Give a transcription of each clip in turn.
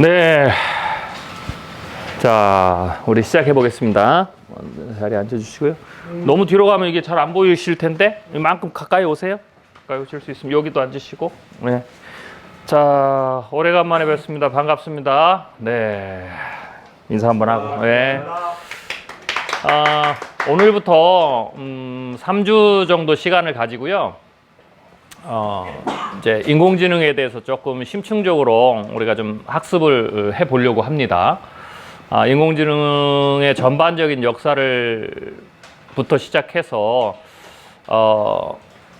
네. 자, 우리 시작해 보겠습니다. 자리에 앉아주시고요. 너무 뒤로 가면 이게 잘 안 보이실 텐데, 이만큼 가까이 오세요. 가까이 오실 수 있으면 여기도 앉으시고. 네. 자, 오래간만에 뵙습니다. 반갑습니다. 네. 인사 한번 하고. 네. 오늘부터 3주 정도 시간을 가지고요. 이제 인공지능에 대해서 조금 심층적으로 우리가 좀 학습을 해 보려고 합니다. 인공지능의 전반적인 역사를부터 시작해서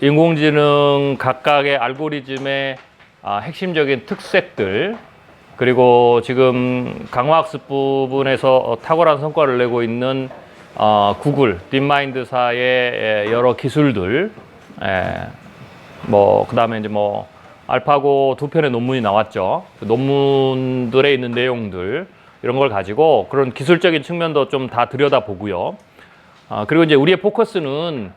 인공지능 각각의 알고리즘의 핵심적인 특색들, 그리고 지금 강화학습 부분에서 탁월한 성과를 내고 있는 구글, 딥마인드사의 여러 기술들, 그 다음에 이제 알파고 2편의 논문이 나왔죠. 그 논문들에 있는 내용들, 이런 걸 가지고 그런 기술적인 측면도 좀 다 들여다보고요. 그리고 이제 우리의 포커스는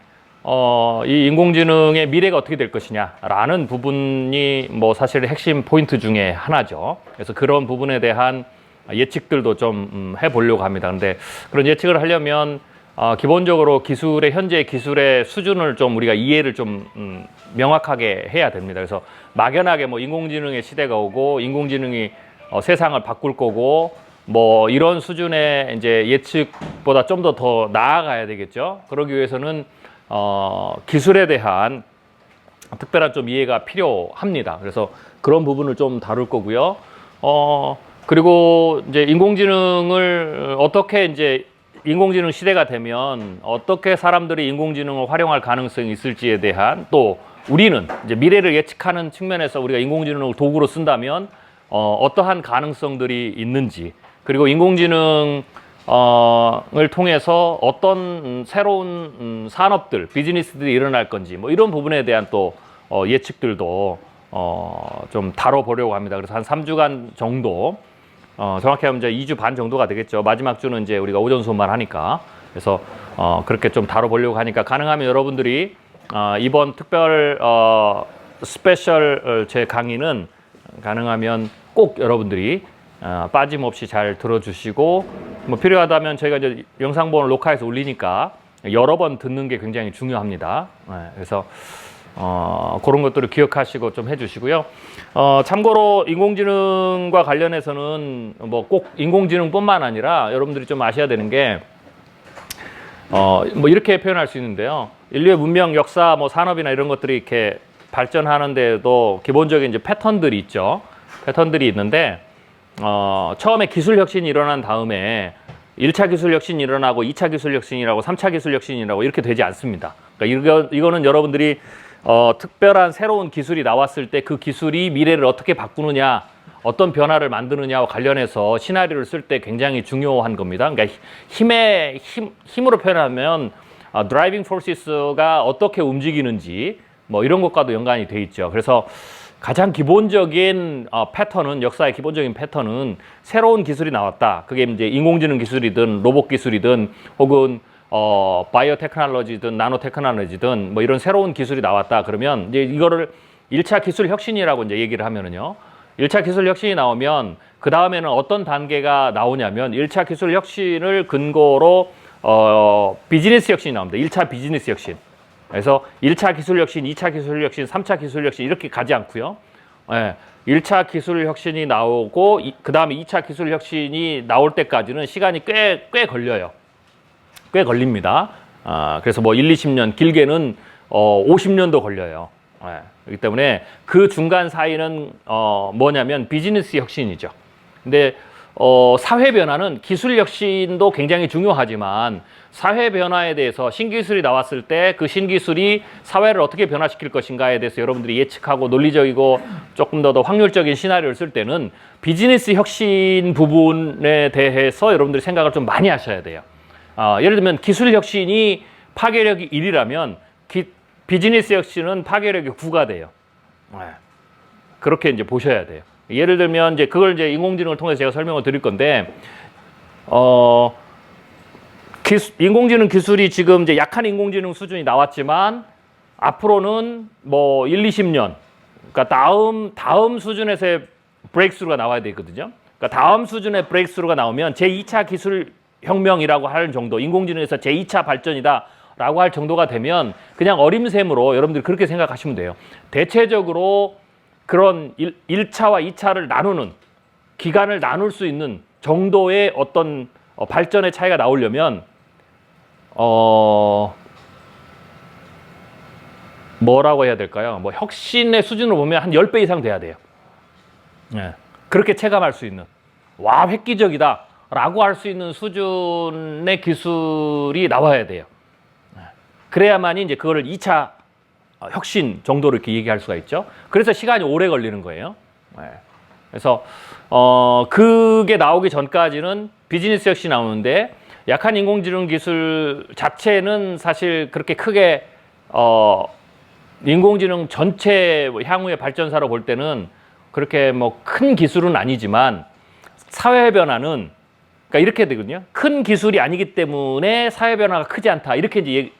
이 인공지능의 미래가 어떻게 될 것이냐라는 부분이 사실 핵심 포인트 중에 하나죠. 그래서 그런 부분에 대한 예측들도 좀 해보려고 합니다. 근데 그런 예측을 하려면 기본적으로 현재 기술의 수준을 좀 우리가 이해를 좀 명확하게 해야 됩니다. 그래서 막연하게 인공지능의 시대가 오고 인공지능이 세상을 바꿀 거고 이런 수준의 이제 예측보다 좀 더 나아가야 되겠죠. 그러기 위해서는 기술에 대한 특별한 좀 이해가 필요합니다. 그래서 그런 부분을 좀 다룰 거고요. 그리고 이제 인공지능을 어떻게 이제 인공지능 시대가 되면 어떻게 사람들이 인공지능을 활용할 가능성이 있을지에 대한, 또 우리는 이제 미래를 예측하는 측면에서 우리가 인공지능을 도구로 쓴다면 어떠한 가능성들이 있는지, 그리고 인공지능을 통해서 어떤 새로운 산업들, 비즈니스들이 일어날 건지 이런 부분에 대한 또 예측들도 좀 다뤄보려고 합니다. 그래서 한 3주간 정도, 정확히 하면 이제 2주 반 정도가 되겠죠. 마지막 주는 이제 우리가 오전 수업만 하니까. 그래서 그렇게 좀 다뤄보려고 하니까, 가능하면 여러분들이 이번 특별 스페셜 제 강의는 가능하면 꼭 여러분들이 빠짐없이 잘 들어주시고, 필요하다면 저희가 이제 영상본을 녹화해서 올리니까 여러 번 듣는 게 굉장히 중요합니다. 그래서 그런 것들을 기억하시고 좀 해주시고요. 참고로 인공지능과 관련해서는 꼭 인공지능뿐만 아니라 여러분들이 좀 아셔야 되는 게 이렇게 표현할 수 있는데요. 인류의 문명, 역사, 산업이나 이런 것들이 이렇게 발전하는 데도 기본적인 이제 패턴들이 있죠. 패턴들이 있는데, 처음에 기술 혁신이 일어난 다음에 1차 기술 혁신이 일어나고 2차 기술 혁신이라고 3차 기술 혁신이라고 이렇게 되지 않습니다. 그러니까 이거는 여러분들이 특별한 새로운 기술이 나왔을 때 그 기술이 미래를 어떻게 바꾸느냐, 어떤 변화를 만드느냐와 관련해서 시나리오를 쓸 때 굉장히 중요한 겁니다. 그러니까 힘으로 표현하면 드라이빙 포스가 어떻게 움직이는지 이런 것과도 연관이 돼 있죠. 그래서 가장 기본적인 패턴은, 역사의 기본적인 패턴은 새로운 기술이 나왔다. 그게 이제 인공지능 기술이든 로봇 기술이든 혹은 바이오 테크놀로지든 나노 테크놀로지든 이런 새로운 기술이 나왔다. 그러면 이제 이거를 1차 기술 혁신이라고 이제 얘기를 하면은요. 1차 기술 혁신이 나오면 그 다음에는 어떤 단계가 나오냐면 1차 기술 혁신을 근거로 비즈니스 혁신이 나옵니다. 1차 비즈니스 혁신. 그래서 1차 기술 혁신, 2차 기술 혁신, 3차 기술 혁신 이렇게 가지 않고요. 1차 기술 혁신이 나오고 그 다음에 2차 기술 혁신이 나올 때까지는 시간이 꽤 걸려요. 꽤 걸립니다. 그래서 1, 20년, 길게는 50년도 걸려요. 그렇기 때문에 그 중간 사이는 뭐냐면 비즈니스 혁신이죠. 근데 사회 변화는, 기술 혁신도 굉장히 중요하지만 사회 변화에 대해서 신기술이 나왔을 때 그 신기술이 사회를 어떻게 변화시킬 것인가에 대해서 여러분들이 예측하고 논리적이고 조금 더 확률적인 시나리오를 쓸 때는 비즈니스 혁신 부분에 대해서 여러분들이 생각을 좀 많이 하셔야 돼요. 예를 들면 기술 혁신이 파괴력이 1이라면 비즈니스 혁신은 파괴력이 9가 돼요. 그렇게 이제 보셔야 돼요. 예를 들면 이제 그걸 이제 인공지능을 통해서 제가 설명을 드릴 건데, 인공지능 기술이 지금 이제 약한 인공지능 수준이 나왔지만 앞으로는 뭐 1, 20년, 그러니까 다음 수준에서의 브레이크스루가 나와야 되거든요. 그러니까 다음 수준의 브레이크스루가 나오면 제2차 기술 혁명이라고 할 정도, 인공지능에서 제2차 발전이다라고 할 정도가 되면 그냥 어림샘으로 여러분들이 그렇게 생각하시면 돼요. 대체적으로 그런 1차와 2차를 나누는, 기간을 나눌 수 있는 정도의 어떤 발전의 차이가 나오려면 뭐라고 해야 될까요? 뭐 혁신의 수준으로 보면 한 10배 이상 돼야 돼요. 예. 그렇게 체감할 수 있는, 와, 획기적이다 라고 할 수 있는 수준의 기술이 나와야 돼요. 예. 그래야만이 이제 그거를 2차 혁신 정도로 이렇게 얘기할 수가 있죠. 그래서 시간이 오래 걸리는 거예요. 예. 그래서 그게 나오기 전까지는 비즈니스 혁신이 나오는데, 약한 인공지능 기술 자체는 사실 그렇게 크게 인공지능 전체 향후의 발전사로 볼 때는 그렇게 뭐 큰 기술은 아니지만, 사회 변화는 그러니까 이렇게 되거든요. 큰 기술이 아니기 때문에 사회 변화가 크지 않다, 이렇게 이제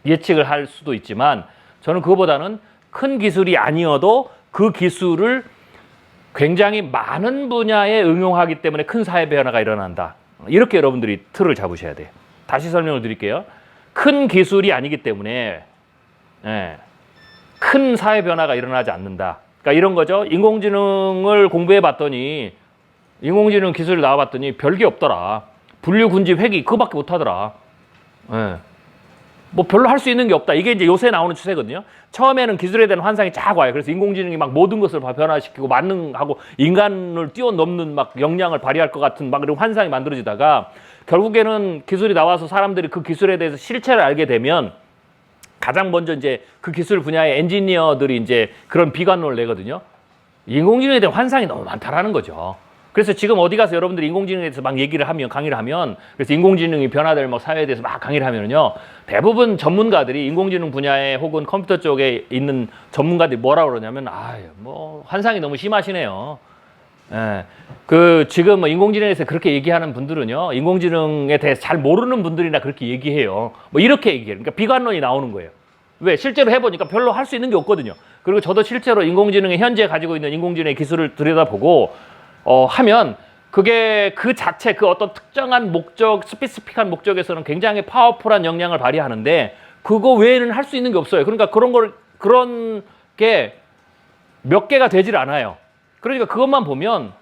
예측을 할 수도 있지만, 저는 그거보다는 큰 기술이 아니어도 그 기술을 굉장히 많은 분야에 응용하기 때문에 큰 사회 변화가 일어난다, 이렇게 여러분들이 틀을 잡으셔야 돼요. 다시 설명을 드릴게요. 큰 기술이 아니기 때문에 큰 사회 변화가 일어나지 않는다. 그러니까 이런 거죠. 인공지능을 공부해 봤더니, 인공지능 기술이 나와봤더니 별게 없더라. 분류, 군집, 회귀 그거밖에 못하더라. 뭐 별로 할 수 있는 게 없다. 이게 이제 요새 나오는 추세거든요. 처음에는 기술에 대한 환상이 쫙 와요. 그래서 인공지능이 막 모든 것을 변화시키고 만능하고 인간을 뛰어넘는 막 역량을 발휘할 것 같은 막 이런 환상이 만들어지다가, 결국에는 기술이 나와서 사람들이 그 기술에 대해서 실체를 알게 되면, 가장 먼저 이제 그 기술 분야의 엔지니어들이 이제 그런 비관론을 내거든요. 인공지능에 대한 환상이 너무 많다라는 거죠. 그래서 지금 어디 가서 여러분들이 인공지능에 대해서 막 얘기를 하면, 강의를 하면, 그래서 인공지능이 변화될 뭐 사회에 대해서 막 강의를 하면요, 대부분 전문가들이 인공지능 분야에 혹은 컴퓨터 쪽에 있는 전문가들이 뭐라 그러냐면, 뭐 환상이 너무 심하시네요. 예. 지금 뭐 인공지능에서 그렇게 얘기하는 분들은요, 인공지능에 대해서 잘 모르는 분들이나 그렇게 얘기해요. 뭐 이렇게 얘기해요. 그러니까 비관론이 나오는 거예요. 왜? 실제로 해보니까 별로 할 수 있는 게 없거든요. 그리고 저도 실제로 인공지능에 현재 가지고 있는 인공지능의 기술을 들여다보고 하면, 그게 그 자체 그 어떤 특정한 목적, 스페시픽한 목적에서는 굉장히 파워풀한 역량을 발휘하는데, 그거 외에는 할 수 있는 게 없어요. 그러니까 그런 게 몇 개가 되질 않아요. 그러니까 그것만 보면,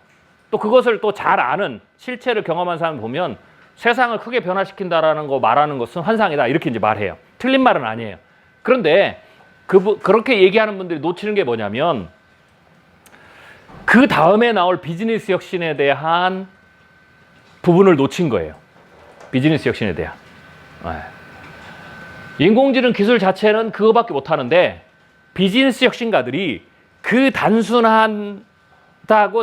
또 그것을 또 잘 아는, 실체를 경험한 사람 보면, 세상을 크게 변화시킨다라는 거 말하는 것은 환상이다, 이렇게 이제 말해요. 틀린 말은 아니에요. 그런데 그렇게 얘기하는 분들이 놓치는 게 뭐냐면, 그 다음에 나올 비즈니스 혁신에 대한 부분을 놓친 거예요. 비즈니스 혁신에 대한. 인공지능 기술 자체는 그거밖에 못하는데, 비즈니스 혁신가들이 그 단순하다고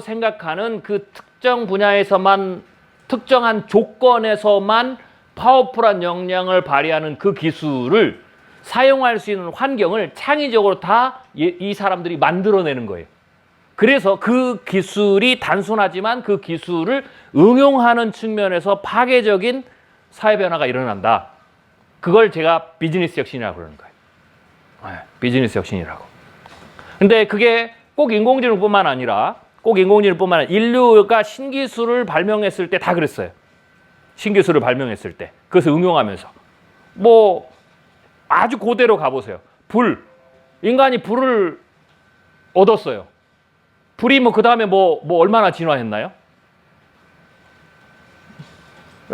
생각하는 그 특정 분야에서만, 특정한 조건에서만 파워풀한 역량을 발휘하는 그 기술을 사용할 수 있는 환경을 창의적으로 다 이 사람들이 만들어내는 거예요. 그래서 그 기술이 단순하지만 그 기술을 응용하는 측면에서 파괴적인 사회 변화가 일어난다. 그걸 제가 비즈니스 혁신이라고 그러는 거예요. 비즈니스 혁신이라고. 근데 그게 꼭 인공지능뿐만 아니라, 인류가 신기술을 발명했을 때 다 그랬어요. 신기술을 발명했을 때. 그것을 응용하면서. 뭐 아주 고대로 가보세요. 인간이 불을 얻었어요. 불이 뭐 그 다음에 뭐 얼마나 진화했나요?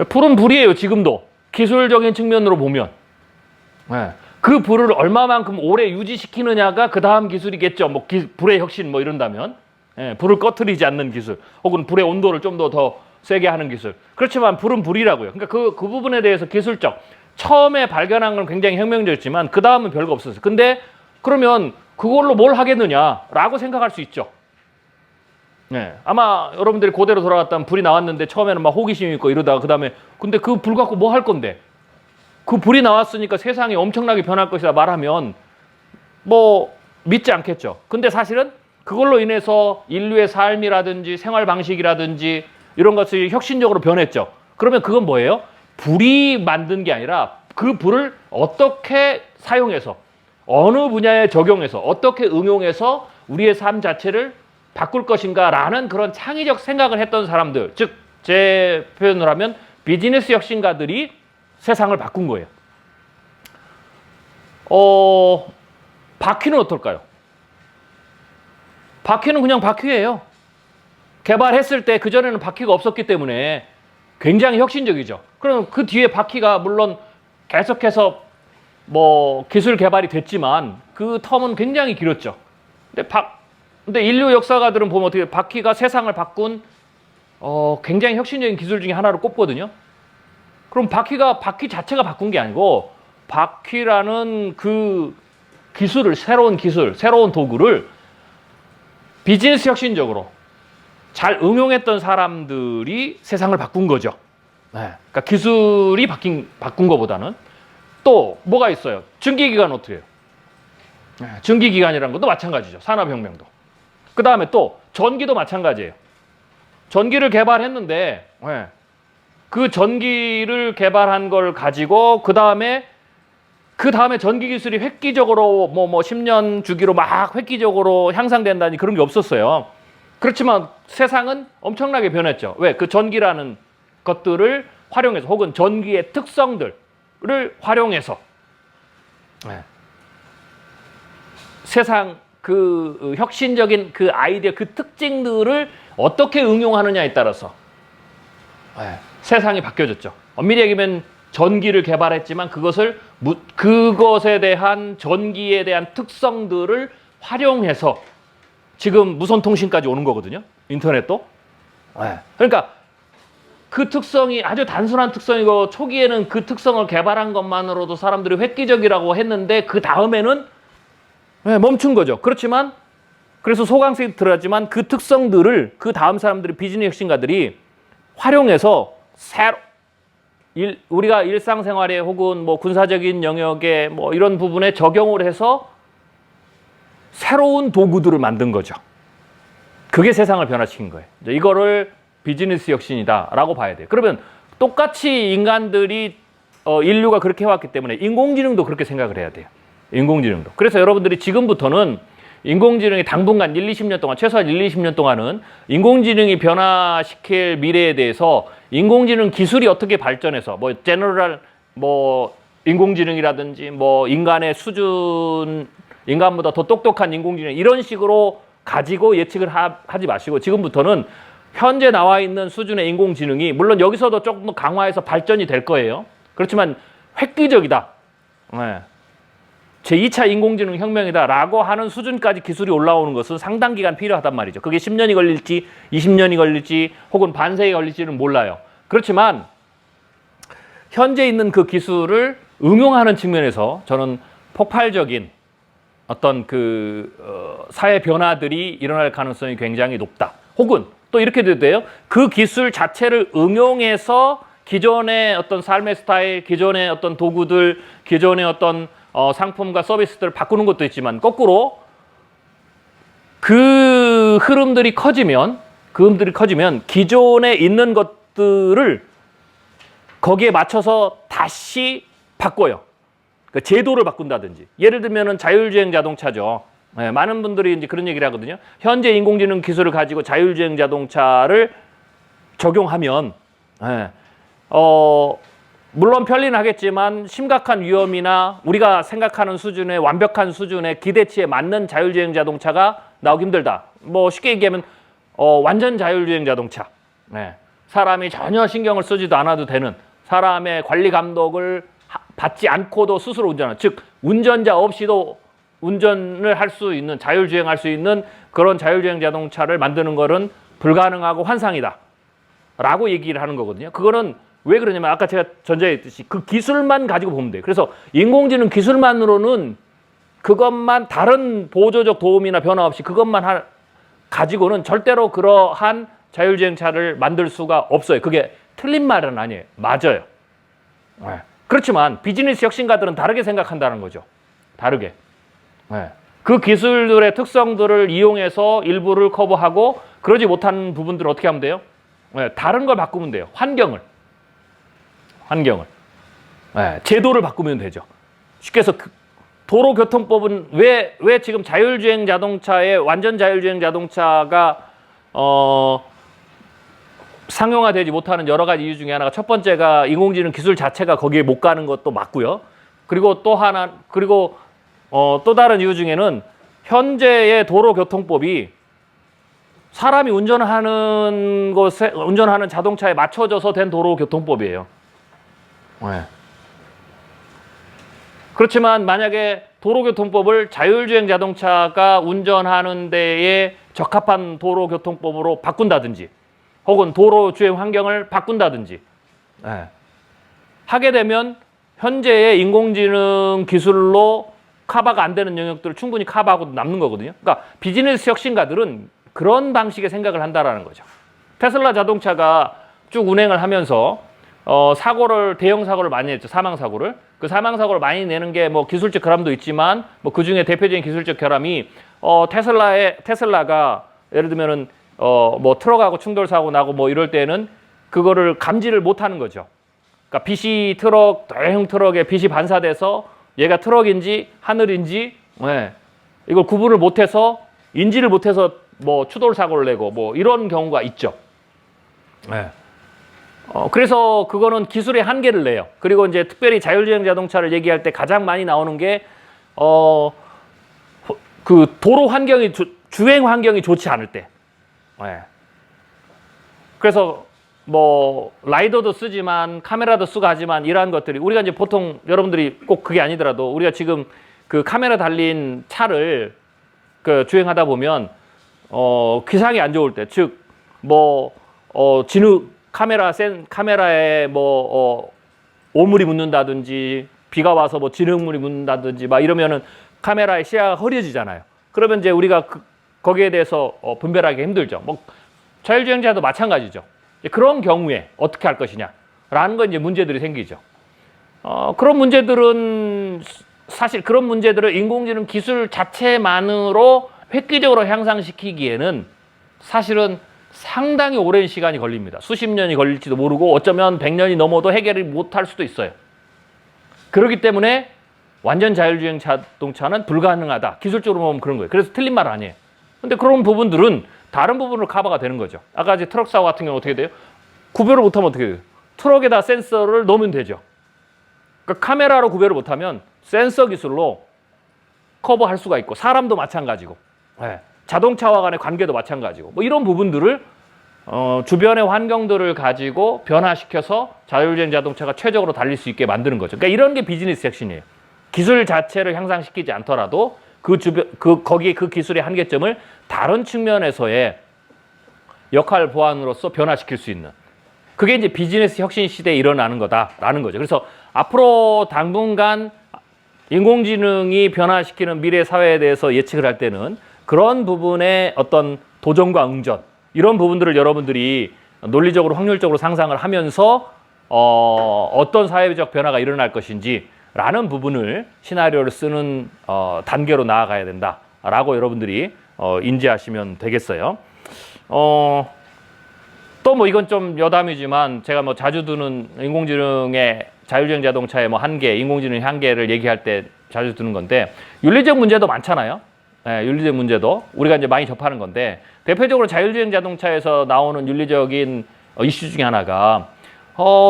불은 불이에요, 지금도. 기술적인 측면으로 보면. 그 불을 얼마만큼 오래 유지시키느냐가 그 다음 기술이겠죠. 뭐 불의 혁신 뭐 이런다면. 불을 꺼트리지 않는 기술, 혹은 불의 온도를 좀 더 세게 하는 기술. 그렇지만 불은 불이라고요. 그러니까 그 부분에 대해서 기술적, 처음에 발견한 건 굉장히 혁명적이었지만 그 다음은 별거 없었어요. 근데 그러면 그걸로 뭘 하겠느냐라고 생각할 수 있죠. 아마 여러분들이 그대로 돌아갔다면, 불이 나왔는데 처음에는 막 호기심이 있고 이러다가 그 다음에, 근데 그 불 갖고 뭐 할 건데? 그 불이 나왔으니까 세상이 엄청나게 변할 것이다 말하면 뭐 믿지 않겠죠. 근데 사실은 그걸로 인해서 인류의 삶이라든지 생활 방식이라든지 이런 것이 혁신적으로 변했죠. 그러면 그건 뭐예요? 불이 만든 게 아니라 그 불을 어떻게 사용해서 어느 분야에 적용해서 어떻게 응용해서 우리의 삶 자체를 바꿀 것인가라는 그런 창의적 생각을 했던 사람들, 즉 제 표현을 하면 비즈니스 혁신가들이 세상을 바꾼 거예요. 바퀴는 어떨까요? 바퀴는 그냥 바퀴예요. 개발했을 때 그전에는 바퀴가 없었기 때문에 굉장히 혁신적이죠. 그럼 그 뒤에 바퀴가 물론 계속해서 뭐 기술 개발이 됐지만 그 텀은 굉장히 길었죠. 근데 인류 역사가들은 보면 어떻게 바퀴가 세상을 바꾼 굉장히 혁신적인 기술 중에 하나로 꼽거든요. 그럼 바퀴 자체가 바꾼 게 아니고 바퀴라는 그 기술을 새로운 도구를 비즈니스 혁신적으로 잘 응용했던 사람들이 세상을 바꾼 거죠. 네. 그러니까 기술이 바꾼 것보다는 또 뭐가 있어요? 증기기관 어떻게 해요? 네. 증기기관이라는 것도 마찬가지죠. 산업혁명도. 그 다음에 또 전기도 마찬가지예요. 전기를 개발했는데 네. 그 전기를 개발한 걸 가지고 그 다음에 전기 기술이 획기적으로 뭐 10년 주기로 막 획기적으로 향상된다니 그런 게 없었어요. 그렇지만 세상은 엄청나게 변했죠. 왜? 그 전기라는 것들을 활용해서 혹은 전기의 특성들을 활용해서 네. 세상 그 혁신적인 그 아이디어 그 특징들을 어떻게 응용하느냐에 따라서 네. 세상이 바뀌어졌죠. 엄밀히 얘기하면 전기를 개발했지만 그것에 대한 전기에 대한 특성들을 활용해서 지금 무선통신까지 오는 거거든요. 인터넷도. 네. 그러니까 그 특성이 아주 단순한 특성이고 초기에는 그 특성을 개발한 것만으로도 사람들이 획기적이라고 했는데 그 다음에는 네, 멈춘 거죠. 그렇지만 그래서 소강세에 들어갔지만 그 특성들을 그 다음 사람들이 비즈니스 혁신가들이 활용해서 우리가 일상생활에 혹은 뭐 군사적인 영역에 뭐 이런 부분에 적용을 해서 새로운 도구들을 만든 거죠. 그게 세상을 변화시킨 거예요. 이거를 비즈니스 혁신이다라고 봐야 돼요. 그러면 똑같이 인류가 그렇게 해왔기 때문에 인공지능도 그렇게 생각을 해야 돼요. 인공지능도. 그래서 여러분들이 지금부터는 인공지능이 당분간 20년 동안, 최소한 20년 동안은 인공지능이 변화시킬 미래에 대해서 인공지능 기술이 어떻게 발전해서 인공지능이라든지 인간의 수준, 인간보다 더 똑똑한 인공지능 이런 식으로 가지고 예측을 하지 마시고 지금부터는 현재 나와 있는 수준의 인공지능이 물론 여기서도 조금 강화해서 발전이 될 거예요. 그렇지만 획기적이다. 네. 제2차 인공지능 혁명이다라고 하는 수준까지 기술이 올라오는 것은 상당 기간 필요하단 말이죠. 그게 10년이 걸릴지 20년이 걸릴지 혹은 반세기 걸릴지는 몰라요. 그렇지만 현재 있는 그 기술을 응용하는 측면에서 저는 폭발적인 어떤 사회 변화들이 일어날 가능성이 굉장히 높다. 혹은 또 이렇게도 돼요. 그 기술 자체를 응용해서 기존의 어떤 삶의 스타일, 기존의 어떤 도구들, 기존의 어떤 상품과 서비스들을 바꾸는 것도 있지만 거꾸로 그 흐름들이 커지면 기존에 있는 것들을 거기에 맞춰서 다시 바꿔요. 그러니까 제도를 바꾼다든지. 예를 들면은 자율주행 자동차죠. 네, 많은 분들이 이제 그런 얘기를 하거든요. 현재 인공지능 기술을 가지고 자율주행 자동차를 적용하면, 네, 물론 편리는 하겠지만 심각한 위험이나 우리가 생각하는 수준의 완벽한 수준의 기대치에 맞는 자율주행 자동차가 나오기 힘들다. 쉽게 얘기하면 완전 자율주행 자동차. 네. 사람이 전혀 신경을 쓰지도 않아도 되는 사람의 관리 감독을 받지 않고도 스스로 운전하는 즉 운전자 없이도 운전을 할 수 있는 자율주행할 수 있는 그런 자율주행 자동차를 만드는 것은 불가능하고 환상이다. 라고 얘기를 하는 거거든요. 그거는 왜 그러냐면 아까 제가 전제했듯이 그 기술만 가지고 보면 돼요. 그래서 인공지능 기술만으로는 그것만 다른 보조적 도움이나 변화 없이 그것만 가지고는 절대로 그러한 자율주행차를 만들 수가 없어요. 그게 틀린 말은 아니에요. 맞아요. 네. 그렇지만 비즈니스 혁신가들은 다르게 생각한다는 거죠. 다르게. 네. 그 기술들의 특성들을 이용해서 일부를 커버하고 그러지 못한 부분들은 어떻게 하면 돼요? 네. 다른 걸 바꾸면 돼요. 환경을. 네. 제도를 바꾸면 되죠. 쉽게 해서 도로교통법은 왜 지금 자율주행 자동차에 완전 자율주행 자동차가 상용화되지 못하는 여러 가지 이유 중에 하나가 첫 번째가 인공지능 기술 자체가 거기에 못 가는 것도 맞고요. 그리고 또 다른 이유 중에는 현재의 도로교통법이 사람이 운전하는 자동차에 맞춰져서 된 도로교통법이에요. 네. 그렇지만 만약에 도로교통법을 자율주행 자동차가 운전하는 데에 적합한 도로교통법으로 바꾼다든지 혹은 도로 주행 환경을 바꾼다든지 하게 되면 현재의 인공지능 기술로 커버가 안 되는 영역들을 충분히 커버하고 남는 거거든요. 그러니까 비즈니스 혁신가들은 그런 방식의 생각을 한다라는 거죠. 테슬라 자동차가 쭉 운행을 하면서 대형 사고를 많이 했죠. 사망 사고를. 그 사망 사고를 많이 내는 게 뭐 기술적 결함도 있지만 뭐 그 중에 대표적인 기술적 결함이 테슬라가 예를 들면은 뭐 트럭하고 충돌 사고 나고 뭐 이럴 때는 그거를 감지를 못 하는 거죠. 그러니까 빛이 대형 트럭에 빛이 반사돼서 얘가 트럭인지 하늘인지 이걸 구분을 못해서 인지를 못해서 뭐 추돌 사고를 내고 뭐 이런 경우가 있죠. 그래서 그거는 기술의 한계를 내요. 그리고 이제 특별히 자율주행 자동차를 얘기할 때 가장 많이 나오는 게 그 도로 환경이 주행 환경이 좋지 않을 때. 그래서 뭐 라이더도 쓰지만 카메라도 쓰고 하지만 이러한 것들이 우리가 이제 보통 여러분들이 꼭 그게 아니더라도 우리가 지금 그 카메라 달린 차를 그 주행하다 보면 기상이 안 좋을 때, 즉 뭐 카메라에 뭐 오물이 묻는다든지 비가 와서 뭐 진흙물이 묻는다든지 막 이러면은 카메라의 시야가 흐려지잖아요. 그러면 이제 우리가 거기에 대해서 분별하기 힘들죠. 뭐 자율주행자도 마찬가지죠. 그런 경우에 어떻게 할 것이냐라는 건 이제 문제들이 생기죠. 그런 문제들은 사실 그런 문제들을 인공지능 기술 자체만으로 획기적으로 향상시키기에는 사실은 상당히 오랜 시간이 걸립니다. 수십 년이 걸릴지도 모르고 어쩌면 100년이 넘어도 해결을 못할 수도 있어요. 그렇기 때문에 완전 자율주행 자동차는 불가능하다. 기술적으로 보면 그런 거예요. 그래서 틀린 말 아니에요. 근데 그런 부분들은 다른 부분으로 커버가 되는 거죠. 아까 이제 트럭 사고 같은 경우 어떻게 돼요? 구별을 못하면 어떻게 돼요? 트럭에다 센서를 넣으면 되죠. 그러니까 카메라로 구별을 못하면 센서 기술로 커버할 수가 있고 사람도 마찬가지고 자동차와 간의 관계도 마찬가지고 뭐 이런 부분들을 주변의 환경들을 가지고 변화시켜서 자율주행 자동차가 최적으로 달릴 수 있게 만드는 거죠. 그러니까 이런 게 비즈니스 혁신이에요. 기술 자체를 향상시키지 않더라도 거기에 그 기술의 한계점을 다른 측면에서의 역할 보완으로서 변화시킬 수 있는 그게 이제 비즈니스 혁신 시대에 일어나는 거다라는 거죠. 그래서 앞으로 당분간 인공지능이 변화시키는 미래 사회에 대해서 예측을 할 때는 그런 부분의 어떤 도전과 응전 이런 부분들을 여러분들이 논리적으로 확률적으로 상상을 하면서 어떤 사회적 변화가 일어날 것인지 라는 부분을 시나리오를 쓰는 단계로 나아가야 된다라고 여러분들이 인지하시면 되겠어요. 또 뭐 이건 좀 여담이지만 제가 뭐 자주 드는 인공지능의 자율주행 자동차의 뭐 한계, 인공지능의 한계를 얘기할 때 자주 드는 건데 윤리적 문제도 많잖아요. 윤리적 문제도 우리가 이제 많이 접하는 건데 대표적으로 자율주행 자동차에서 나오는 윤리적인 이슈 중에 하나가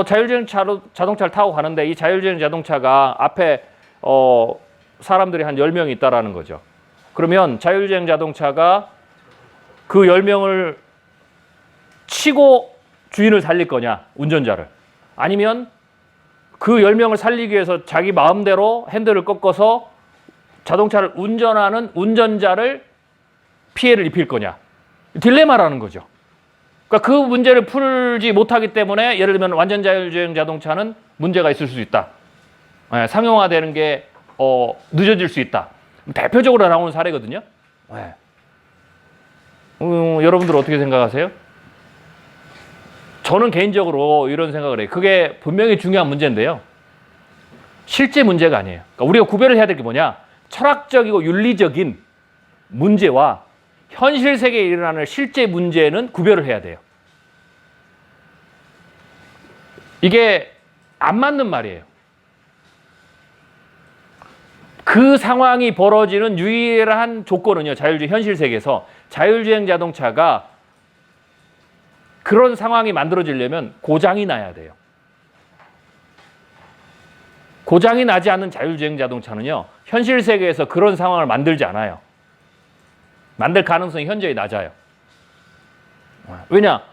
자율주행 자동차를 타고 가는데 이 자율주행 자동차가 앞에 사람들이 한 10명이 있다라는 거죠. 그러면 자율주행 자동차가 그 10명을 치고 주인을 살릴 거냐, 운전자를. 아니면 그 10명을 살리기 위해서 자기 마음대로 핸들을 꺾어서 자동차를 운전하는 운전자를 피해를 입힐 거냐. 딜레마라는 거죠. 그러니까 그 문제를 풀지 못하기 때문에 예를 들면 완전 자율주행 자동차는 문제가 있을 수 있다. 상용화되는 게 늦어질 수 있다. 대표적으로 나오는 사례거든요. 여러분들 어떻게 생각하세요? 저는 개인적으로 이런 생각을 해요. 그게 분명히 중요한 문제인데요. 실제 문제가 아니에요. 그러니까 우리가 구별을 해야 될 게 뭐냐? 철학적이고 윤리적인 문제와 현실 세계에 일어나는 실제 문제는 구별을 해야 돼요. 이게 안 맞는 말이에요. 그 상황이 벌어지는 유일한 조건은요, 자율주행 현실 세계에서 자율주행 자동차가 그런 상황이 만들어지려면 고장이 나야 돼요. 고장이 나지 않는 자율주행 자동차는요, 현실 세계에서 그런 상황을 만들지 않아요. 만들 가능성이 현저히 낮아요. 왜냐?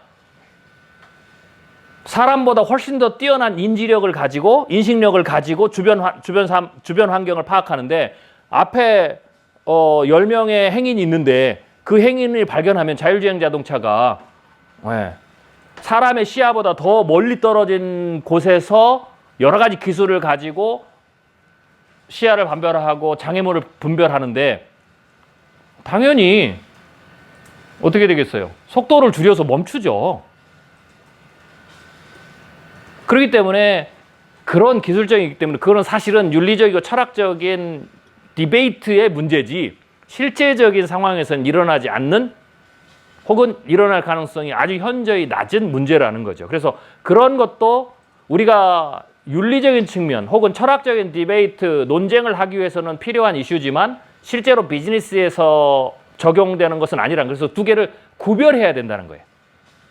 사람보다 훨씬 더 뛰어난 인지력을 가지고, 인식력을 가지고 주변 환경을 파악하는데, 앞에 10명의 행인이 있는데 그 행인을 발견하면 자율주행 자동차가 사람의 시야보다 더 멀리 떨어진 곳에서 여러 가지 기술을 가지고 시야를 판별하고 장애물을 분별하는데, 당연히 어떻게 되겠어요? 속도를 줄여서 멈추죠. 그렇기 때문에 그런 기술적이기 때문에 그건 사실은 윤리적이고 철학적인 디베이트의 문제지, 실제적인 상황에서는 일어나지 않는, 혹은 일어날 가능성이 아주 현저히 낮은 문제라는 거죠. 그래서 그런 것도 우리가 윤리적인 측면 혹은 철학적인 디베이트, 논쟁을 하기 위해서는 필요한 이슈지만 실제로 비즈니스에서 적용되는 것은 아니란, 그래서 두 개를 구별해야 된다는 거예요.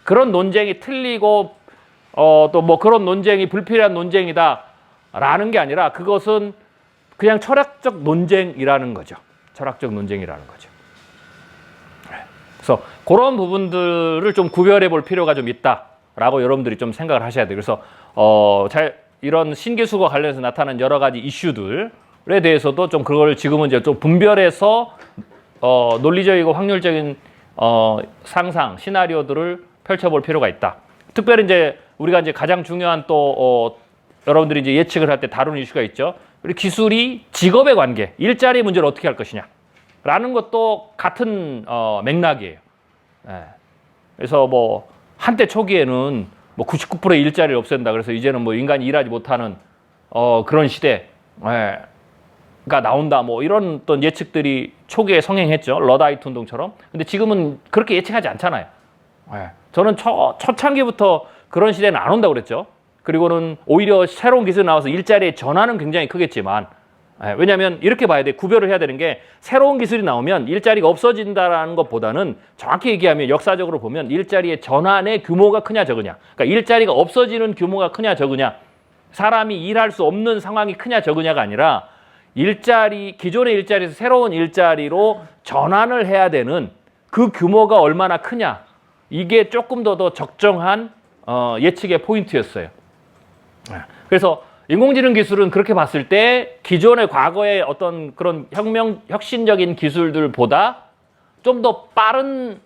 그런 논쟁이 틀리고 또 뭐 그런 논쟁이 불필요한 논쟁이다라는 게 아니라 그것은 그냥 철학적 논쟁이라는 거죠. 철학적 논쟁이라는 거죠. 그래서 그런 부분들을 좀 구별해 볼 필요가 좀 있다라고 여러분들이 좀 생각을 하셔야 돼요. 그래서 이런 신기술과 관련해서 나타나는 여러 가지 이슈들에 대해서도 좀 그걸 지금은 이제 좀 분별해서 논리적이고 확률적인 상상, 시나리오들을 펼쳐볼 필요가 있다. 특별히 이제 우리가 이제 가장 중요한 또 여러분들이 이제 예측을 할 때 다루는 이슈가 있죠. 우리 기술이 직업의 관계, 일자리 문제를 어떻게 할 것이냐라는 것도 같은 맥락이에요. 그래서 뭐 한때 초기에는 뭐 99%의 일자리를 없앤다. 그래서 이제는 뭐 인간이 일하지 못하는 그런 시대가 나온다. 뭐 이런 어떤 예측들이 초기에 성행했죠. 러다이트 운동처럼. 근데 지금은 그렇게 예측하지 않잖아요. 저는 초창기부터 그런 시대는 안 온다고 그랬죠. 그리고는 오히려 새로운 기술이 나와서 일자리의 전환은 굉장히 크겠지만, 왜냐하면 이렇게 봐야 돼. 구별을 해야 되는 게, 새로운 기술이 나오면 일자리가 없어진다는 것보다는 정확히 얘기하면 역사적으로 보면 일자리의 전환의 규모가 크냐 적으냐, 그러니까 일자리가 없어지는 규모가 크냐 적으냐, 사람이 일할 수 없는 상황이 크냐 적으냐가 아니라 기존의 일자리에서 새로운 일자리로 전환을 해야 되는 그 규모가 얼마나 크냐, 이게 조금 더 적정한 예측의 포인트였어요. 그래서 인공지능 기술은 그렇게 봤을 때 기존의 과거의 어떤 그런 혁신적인 기술들보다 좀 더 빠른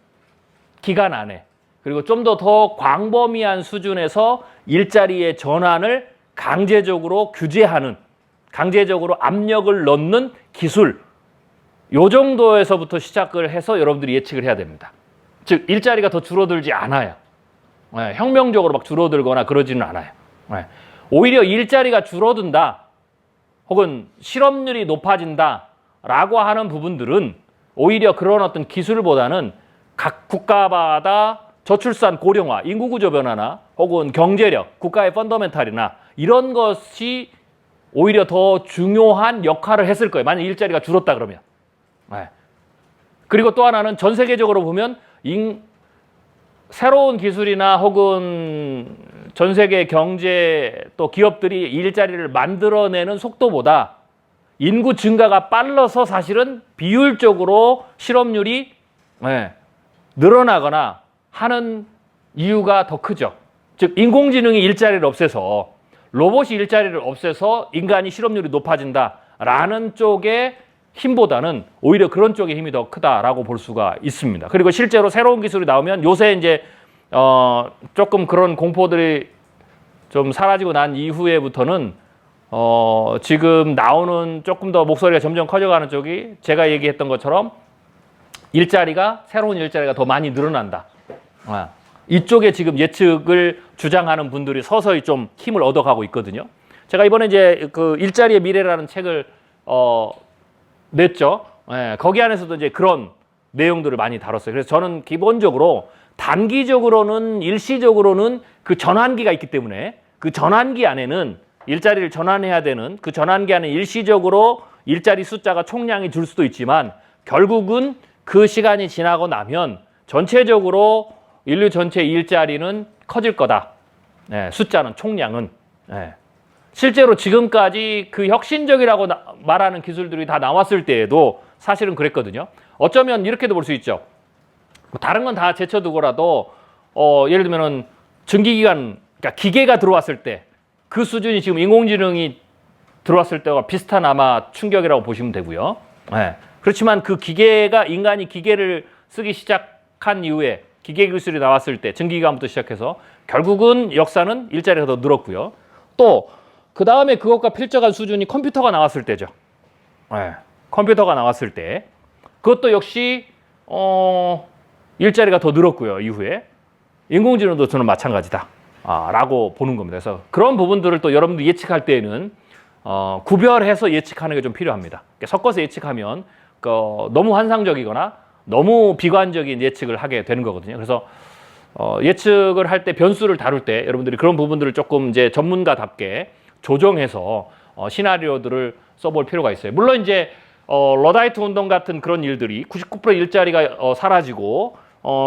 기간 안에, 그리고 좀 더 광범위한 수준에서 일자리의 전환을 강제적으로 규제하는, 강제적으로 압력을 넣는 기술, 요 정도에서부터 시작을 해서 여러분들이 예측을 해야 됩니다. 즉 일자리가 더 줄어들지 않아요. 혁명적으로 막 줄어들거나 그러지는 않아요. 오히려 일자리가 줄어든다 혹은 실업률이 높아진다라고 하는 부분들은 오히려 그런 어떤 기술보다는 각 국가마다 저출산 고령화, 인구구조 변화나 혹은 경제력, 국가의 펀더멘탈이나 이런 것이 오히려 더 중요한 역할을 했을 거예요. 만약 일자리가 줄었다 그러면. 그리고 또 하나는 전 세계적으로 보면 새로운 기술이나 혹은 전 세계 경제 또 기업들이 일자리를 만들어내는 속도보다 인구 증가가 빨라서 사실은 비율적으로 실업률이 늘어나거나 하는 이유가 더 크죠. 즉 인공지능이 일자리를 없애서, 로봇이 일자리를 없애서 인간이 실업률이 높아진다라는 쪽의 힘보다는 오히려 그런 쪽의 힘이 더 크다라고 볼 수가 있습니다. 그리고 실제로 새로운 기술이 나오면 요새 이제 조금 그런 공포들이 좀 사라지고 난 이후에부터는 지금 나오는 조금 더 목소리가 점점 커져가는 쪽이 제가 얘기했던 것처럼 새로운 일자리가 더 많이 늘어난다. 이쪽에 지금 예측을 주장하는 분들이 서서히 좀 힘을 얻어가고 있거든요. 제가 이번에 이제 그 일자리의 미래라는 책을 냈죠. 거기 안에서도 이제 그런 내용들을 많이 다뤘어요. 그래서 저는 기본적으로 단기적으로는, 일시적으로는 그 전환기가 있기 때문에 그 전환기 안에는 일자리를 전환해야 되는 그 전환기 안에 일시적으로 일자리 숫자가 총량이 줄 수도 있지만 결국은 그 시간이 지나고 나면 전체적으로 인류 전체 일자리는 커질 거다. 네, 숫자는 총량은. 네. 실제로 지금까지 그 혁신적이라고 말하는 기술들이 다 나왔을 때에도 사실은 그랬거든요. 어쩌면 이렇게도 볼 수 있죠. 다른 건 다 제쳐두고라도 예를 들면은 증기기관, 그러니까 기계가 들어왔을 때 그 수준이 지금 인공지능이 들어왔을 때와 비슷한 아마 충격이라고 보시면 되고요. 네. 그렇지만 그 기계가 인간이 기계를 쓰기 시작한 이후에 기계 기술이 나왔을 때 증기기관부터 시작해서 결국은 역사는 일자리가 더 늘었고요. 또 그 다음에 그것과 필적한 수준이 컴퓨터가 나왔을 때죠. 네. 컴퓨터가 나왔을 때 그것도 역시 일자리가 더 늘었고요. 이후에 인공지능도 저는 마찬가지다 라고 보는 겁니다. 그래서 그런 부분들을 또 여러분들 예측할 때에는 구별해서 예측하는 게 좀 필요합니다. 섞어서 예측하면 너무 환상적이거나 너무 비관적인 예측을 하게 되는 거거든요. 그래서 예측을 할 때 변수를 다룰 때 여러분들이 그런 부분들을 조금 이제 전문가답게 조정해서 시나리오들을 써볼 필요가 있어요. 물론 이제 러다이트 운동 같은 그런 일들이 99% 일자리가 사라지고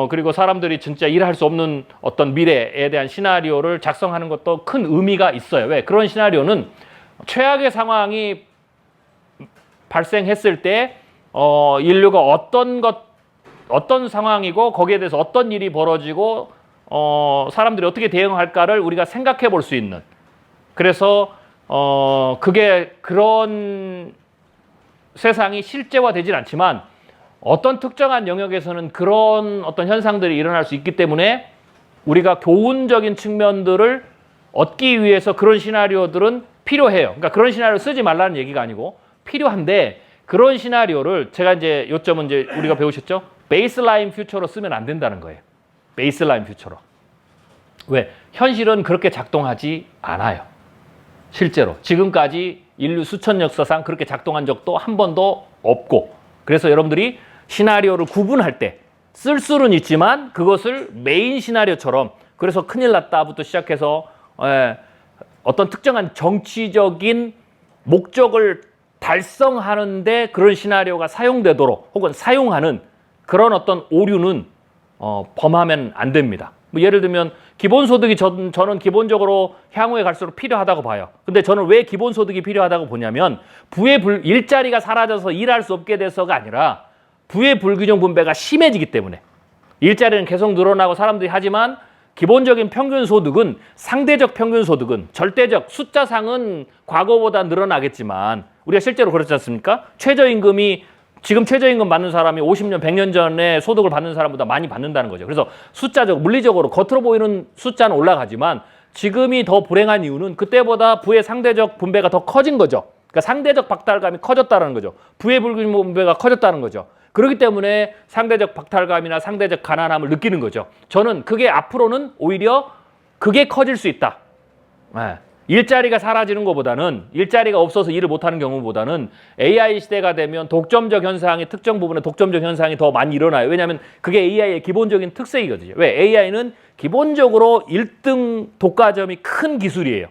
그리고 사람들이 진짜 일할 수 없는 어떤 미래에 대한 시나리오를 작성하는 것도 큰 의미가 있어요. 왜? 그런 시나리오는 최악의 상황이 발생했을 때 인류가 어떤 상황이고 거기에 대해서 어떤 일이 벌어지고 사람들이 어떻게 대응할까를 우리가 생각해 볼 수 있는, 그래서 그게 그런 세상이 실제화되진 않지만 어떤 특정한 영역에서는 그런 어떤 현상들이 일어날 수 있기 때문에 우리가 교훈적인 측면들을 얻기 위해서 그런 시나리오들은 필요해요. 그러니까 그런 시나리오 쓰지 말라는 얘기가 아니고 필요한데, 그런 시나리오를 제가 이제 요점은 이제 우리가 배우셨죠? 베이스라인 퓨처로 쓰면 안 된다는 거예요. 베이스라인 퓨처로. 왜? 현실은 그렇게 작동하지 않아요. 실제로 지금까지 인류 수천 역사상 그렇게 작동한 적도 한 번도 없고, 그래서 여러분들이 시나리오를 구분할 때 쓸 수는 있지만 그것을 메인 시나리오처럼, 그래서 큰일 났다부터 시작해서 어떤 특정한 정치적인 목적을 달성하는데 그런 시나리오가 사용되도록 혹은 사용하는 그런 어떤 오류는 범하면 안 됩니다. 뭐 예를 들면 기본소득이 저는 기본적으로 향후에 갈수록 필요하다고 봐요. 근데 저는 왜 기본소득이 필요하다고 보냐면 일자리가 사라져서 일할 수 없게 돼서가 아니라 부의 불균형 분배가 심해지기 때문에. 일자리는 계속 늘어나고 사람들이 하지만 기본적인 평균소득은, 상대적 평균소득은, 절대적 숫자상은 과거보다 늘어나겠지만 우리가 실제로 그렇지 않습니까? 지금 최저임금 받는 사람이 50년, 100년 전에 소득을 받는 사람보다 많이 받는다는 거죠. 그래서 숫자적, 물리적으로 겉으로 보이는 숫자는 올라가지만 지금이 더 불행한 이유는 그때보다 부의 상대적 분배가 더 커진 거죠. 그러니까 상대적 박탈감이 커졌다는 거죠. 부의 불균형 분배가 커졌다는 거죠. 그렇기 때문에 상대적 박탈감이나 상대적 가난함을 느끼는 거죠. 저는 그게 앞으로는 오히려 그게 커질 수 있다. 일자리가 사라지는 것보다는, 일자리가 없어서 일을 못하는 경우보다는 AI 시대가 되면 독점적 현상이, 특정 부분에 독점적 현상이 더 많이 일어나요. 왜냐하면 그게 AI의 기본적인 특색이거든요. 왜? AI는 기본적으로 1등 독과점이 큰 기술이에요.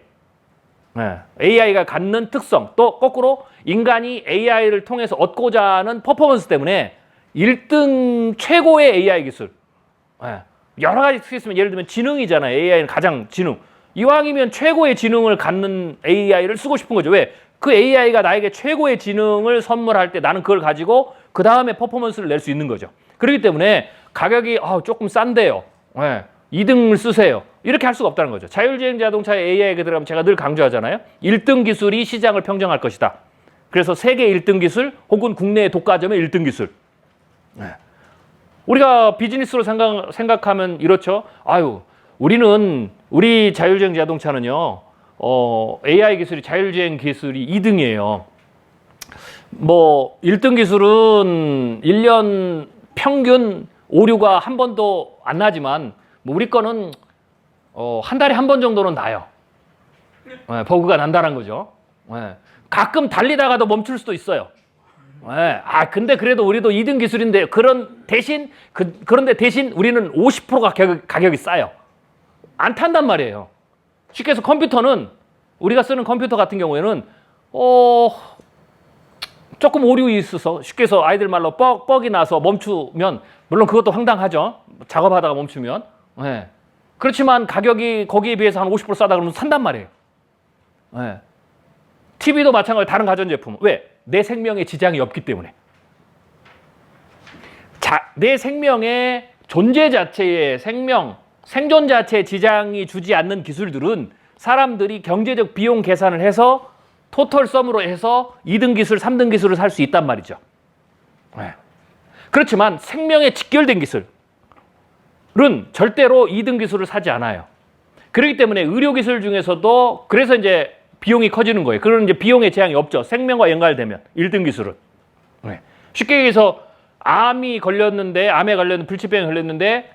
AI가 갖는 특성, 또 거꾸로 인간이 AI를 통해서 얻고자 하는 퍼포먼스 때문에 1등 최고의 AI 기술. 여러 가지 특색이 있으면, 예를 들면 지능이잖아요. AI는 가장 지능. 이왕이면 최고의 지능을 갖는 AI를 쓰고 싶은 거죠. 왜? 그 AI가 나에게 최고의 지능을 선물할 때 나는 그걸 가지고 그 다음에 퍼포먼스를 낼 수 있는 거죠. 그렇기 때문에 가격이 조금 싼데요. 2등을 쓰세요. 이렇게 할 수가 없다는 거죠. 자율주행 자동차의 AI에 들어가면 제가 늘 강조하잖아요. 1등 기술이 시장을 평정할 것이다. 그래서 세계 1등 기술 혹은 국내의 독과점의 1등 기술. 우리가 비즈니스로 생각하면 이렇죠. 우리 자율주행 자동차는요, AI 기술이, 자율주행 기술이 2등이에요. 뭐 1등 기술은 1년 평균 오류가 한 번도 안 나지만 뭐 우리 거는 한 달에 한 번 정도는 나요. 버그가 난다는 거죠. 가끔 달리다가도 멈출 수도 있어요. 근데 그래도 우리도 2등 기술인데 그런데 대신 우리는 50%가 가격이 싸요. 안 탄단 말이에요. 쉽게 해서 컴퓨터는, 우리가 쓰는 컴퓨터 같은 경우에는 조금 오류가 있어서 쉽게 해서 아이들 말로 뻑이 나서 멈추면 물론 그것도 황당하죠. 작업하다가 멈추면. 네. 그렇지만 가격이 거기에 비해서 한 50% 싸다 그러면 산단 말이에요. 네. TV도 마찬가지로 다른 가전제품. 왜? 내 생명에 지장이 없기 때문에. 내 생명의 존재 자체에 생존 자체에 지장이 주지 않는 기술들은 사람들이 경제적 비용 계산을 해서 토털 썸으로 해서 2등 기술, 3등 기술을 살 수 있단 말이죠. 네. 그렇지만 생명에 직결된 기술은 절대로 2등 기술을 사지 않아요. 그렇기 때문에 의료 기술 중에서도 그래서 이제 비용이 커지는 거예요. 그런 이제 비용의 제한이 없죠. 생명과 연관되면 1등 기술은. 네. 쉽게 얘기해서 암에 걸렸는데 불치병에 걸렸는데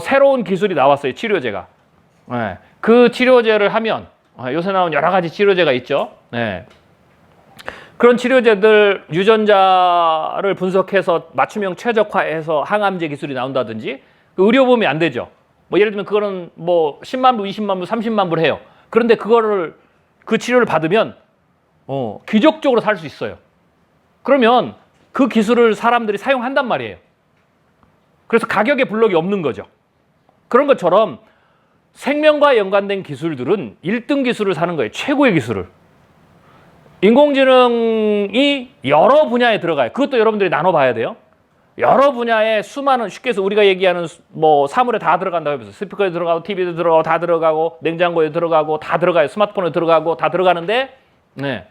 새로운 기술이 나왔어요. 치료제가. 네. 그 치료제를 하면 요새 나온 여러 가지 치료제가 있죠. 네. 그런 치료제들 유전자를 분석해서 맞춤형 최적화해서 항암제 기술이 나온다든지 그 의료보험이 안 되죠. 뭐 예를 들면 그거는 뭐 10만 불, 20만 불, 30만 불 해요. 그런데 그 치료를 받으면 기적적으로 살 수 있어요. 그러면 그 기술을 사람들이 사용한단 말이에요. 그래서 가격에 블록이 없는 거죠. 그런 것처럼 생명과 연관된 기술들은 1등 기술을 사는 거예요. 최고의 기술을. 인공지능이 여러 분야에 들어가요. 그것도 여러분들이 나눠봐야 돼요. 여러 분야에 수많은, 쉽게 해서 우리가 얘기하는 뭐 사물에 다 들어간다고 해보세요. 스피커에 들어가고 TV에 들어가고 다 들어가고 냉장고에 들어가고 다 들어가요. 스마트폰에 들어가고 다 들어가는데 네.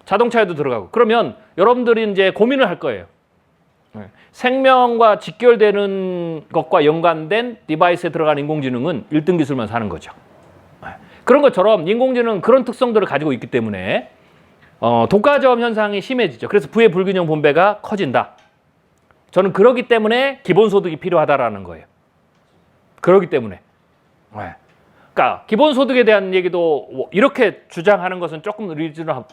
자동차에도 들어가고. 그러면 여러분들이 이제 고민을 할 거예요. 네. 생명과 직결되는 것과 연관된 디바이스에 들어간 인공지능은 1등 기술만 사는 거죠. 네. 그런 것처럼 인공지능은 그런 특성들을 가지고 있기 때문에 독과점 현상이 심해지죠. 그래서 부의 불균형 분배가 커진다. 저는 그러기 때문에 기본소득이 필요하다라는 거예요. 그러기 때문에. 네. 그러니까 기본소득에 대한 얘기도 이렇게 주장하는 것은 조금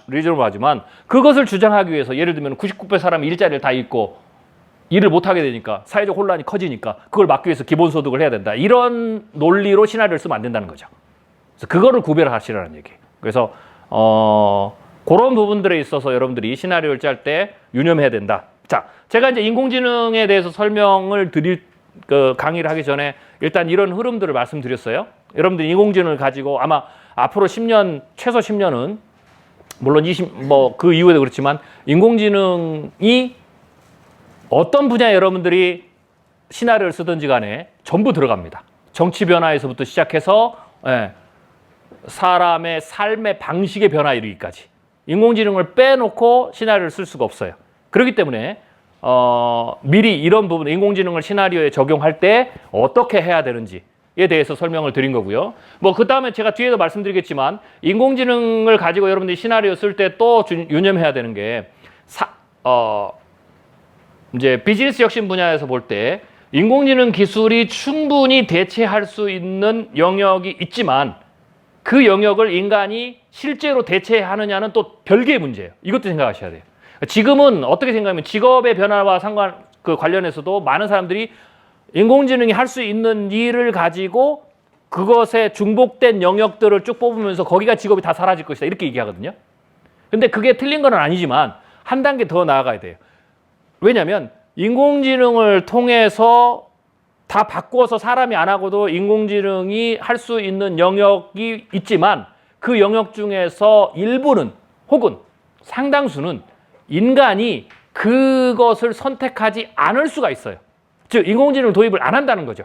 리저너블하지만 그것을 주장하기 위해서 예를 들면 99% 사람이 일자리를 다 잃고 일을 못하게 되니까 사회적 혼란이 커지니까 그걸 막기 위해서 기본소득을 해야 된다. 이런 논리로 시나리오를 쓰면 안 된다는 거죠. 그래서 그거를 구별하시라는 얘기예요. 그래서 그런 부분들에 있어서 여러분들이 시나리오를 짤 때 유념해야 된다. 자, 제가 이제 인공지능에 대해서 설명을 강의를 하기 전에 일단 이런 흐름들을 말씀드렸어요. 여러분들이 인공지능을 가지고 아마 앞으로 10년, 최소 10년은 물론 그 이후에도 그렇지만 인공지능이 어떤 분야에 여러분들이 시나리오를 쓰든지 간에 전부 들어갑니다. 정치 변화에서부터 시작해서 사람의 삶의 방식의 변화에 이르기까지 인공지능을 빼놓고 시나리오를 쓸 수가 없어요. 그렇기 때문에 미리 이런 부분 인공지능을 시나리오에 적용할 때 어떻게 해야 되는지에 대해서 설명을 드린 거고요. 뭐 그 다음에 제가 뒤에도 말씀드리겠지만 인공지능을 가지고 여러분들이 시나리오 쓸 때 또 유념해야 되는 게 이제 비즈니스 혁신 분야에서 볼 때 인공지능 기술이 충분히 대체할 수 있는 영역이 있지만 그 영역을 인간이 실제로 대체하느냐는 또 별개의 문제예요. 이것도 생각하셔야 돼요. 지금은 어떻게 생각하면 직업의 변화와 관련해서도 많은 사람들이 인공지능이 할 수 있는 일을 가지고 그것에 중복된 영역들을 쭉 뽑으면서 거기가 직업이 다 사라질 것이다. 이렇게 얘기하거든요. 근데 그게 틀린 건 아니지만 한 단계 더 나아가야 돼요. 왜냐하면 인공지능을 통해서 다 바꿔서 사람이 안 하고도 인공지능이 할 수 있는 영역이 있지만 그 영역 중에서 일부는 혹은 상당수는 인간이 그것을 선택하지 않을 수가 있어요. 즉 인공지능 도입을 안 한다는 거죠.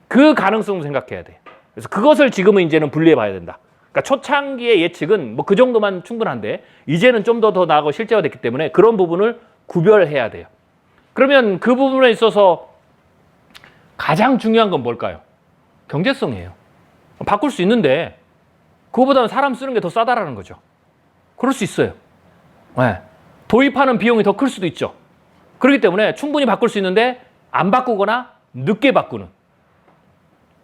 그 가능성도 생각해야 돼요. 그래서 그것을 지금은 이제는 분리해 봐야 된다. 그러니까 초창기의 예측은 뭐 그 정도만 충분한데 이제는 좀 더 나아가고 실제화됐기 때문에 그런 부분을 구별해야 돼요. 그러면 그 부분에 있어서 가장 중요한 건 뭘까요? 경제성이에요. 바꿀 수 있는데 그거보다는 사람 쓰는 게 더 싸다라는 거죠. 그럴 수 있어요. 네. 도입하는 비용이 더 클 수도 있죠. 그렇기 때문에 충분히 바꿀 수 있는데 안 바꾸거나 늦게 바꾸는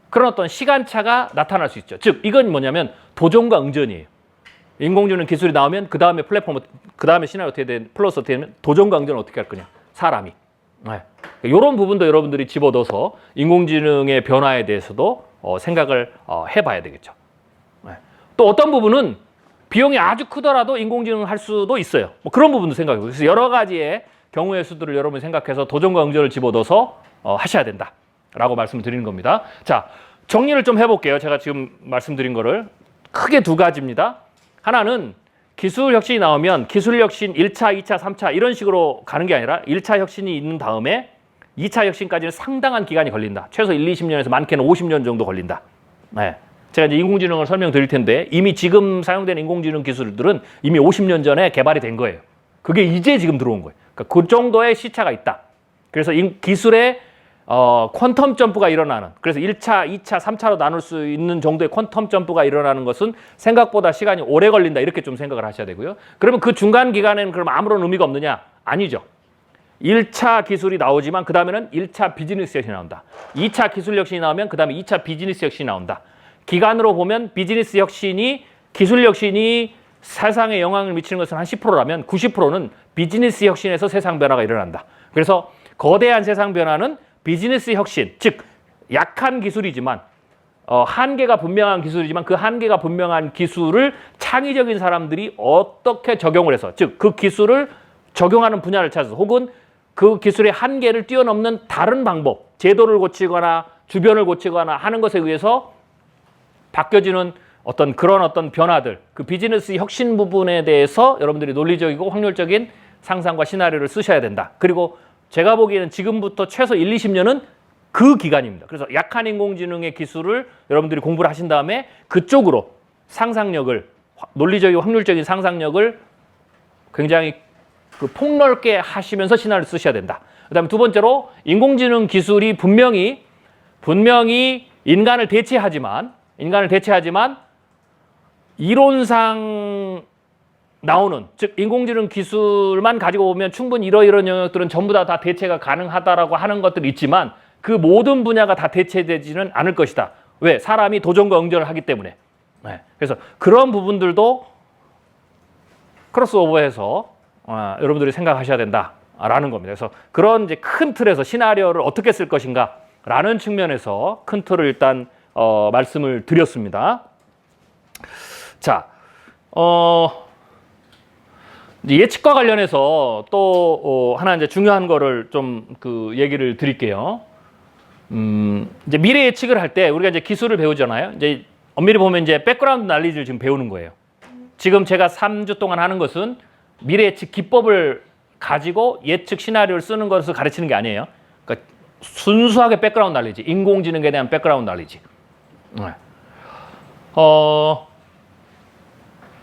그런 어떤 시간차가 나타날 수 있죠. 즉 이건 뭐냐면 도전과 응전이에요. 인공지능 기술이 나오면 그 다음에 플랫폼, 그 다음에 시나리오 어떻게 되면 플러스 어떻게 되면 도전과 응전을 어떻게 할 거냐. 사람이. 네. 이런 부분도 여러분들이 집어넣어서 인공지능의 변화에 대해서도 생각을 해봐야 되겠죠. 네. 또 어떤 부분은 비용이 아주 크더라도 인공지능을 할 수도 있어요. 뭐 그런 부분도 생각해보고. 그래서 여러 가지의 경우의 수들을 여러분이 생각해서 도전과 응전을 집어넣어서 하셔야 된다라고 말씀을 드리는 겁니다. 자, 정리를 좀 해볼게요. 제가 지금 말씀드린 거를 크게 두 가지입니다. 하나는 기술 혁신이 나오면 기술 혁신 1차, 2차, 3차 이런 식으로 가는 게 아니라 1차 혁신이 있는 다음에 2차 혁신까지는 상당한 기간이 걸린다. 최소 1, 20년에서 많게는 50년 정도 걸린다. 네. 제가 이제 인공지능을 설명드릴 텐데 이미 지금 사용되는 인공지능 기술들은 이미 50년 전에 개발이 된 거예요. 그게 이제 지금 들어온 거예요. 그러니까 그 정도의 시차가 있다. 그래서 기술의 퀀텀 점프가 일어나는, 그래서 1차, 2차, 3차로 나눌 수 있는 정도의 퀀텀 점프가 일어나는 것은 생각보다 시간이 오래 걸린다 이렇게 좀 생각을 하셔야 되고요. 그러면 그 중간 기간에는 그럼 아무런 의미가 없느냐? 아니죠. 1차 기술이 나오지만 그 다음에는 1차 비즈니스 혁신이 나온다. 2차 기술 혁신이 나오면 그 다음에 2차 비즈니스 혁신이 나온다. 기간으로 보면 비즈니스 혁신이, 기술 혁신이 세상에 영향을 미치는 것은 한 10%라면 90%는 비즈니스 혁신에서 세상 변화가 일어난다. 그래서 거대한 세상 변화는 비즈니스 혁신, 즉 약한 기술이지만 한계가 분명한 기술이지만 그 한계가 분명한 기술을 창의적인 사람들이 어떻게 적용을 해서, 즉 그 기술을 적용하는 분야를 찾아서 혹은 그 기술의 한계를 뛰어넘는 다른 방법, 제도를 고치거나 주변을 고치거나 하는 것에 의해서 바뀌어지는 어떤 변화들, 그 비즈니스 혁신 부분에 대해서 여러분들이 논리적이고 확률적인 상상과 시나리오를 쓰셔야 된다. 그리고 제가 보기에는 지금부터 최소 1, 20년은 그 기간입니다. 그래서 약한 인공지능의 기술을 여러분들이 공부를 하신 다음에 그쪽으로 상상력을, 논리적이고 확률적인 상상력을 굉장히 폭넓게 하시면서 시나리오를 쓰셔야 된다. 그 다음에 두 번째로 인공지능 기술이 분명히 인간을 대체하지만 이론상 나오는, 즉 인공지능 기술만 가지고 보면 충분히 이러이러한 영역들은 전부 다 대체가 가능하다라고 하는 것들이 있지만 그 모든 분야가 다 대체되지는 않을 것이다. 왜? 사람이 도전과 응전을 하기 때문에. 네. 그래서 그런 부분들도 크로스오버해서 여러분들이 생각하셔야 된다라는 겁니다. 그래서 그런 이제 큰 틀에서 시나리오를 어떻게 쓸 것인가라는 측면에서 큰 틀을 일단 말씀을 드렸습니다. 자, 예측과 관련해서 또 하나 이제 중요한 거를 좀 얘기를 드릴게요. 이제 미래 예측을 할 때 우리가 이제 기술을 배우잖아요. 이제 엄밀히 보면 이제 백그라운드 날리지를 지금 배우는 거예요. 지금 제가 3주 동안 하는 것은 미래 예측 기법을 가지고 예측 시나리오를 쓰는 것을 가르치는 게 아니에요. 그러니까 순수하게 백그라운드 날리지, 인공지능에 대한 백그라운드 날리지.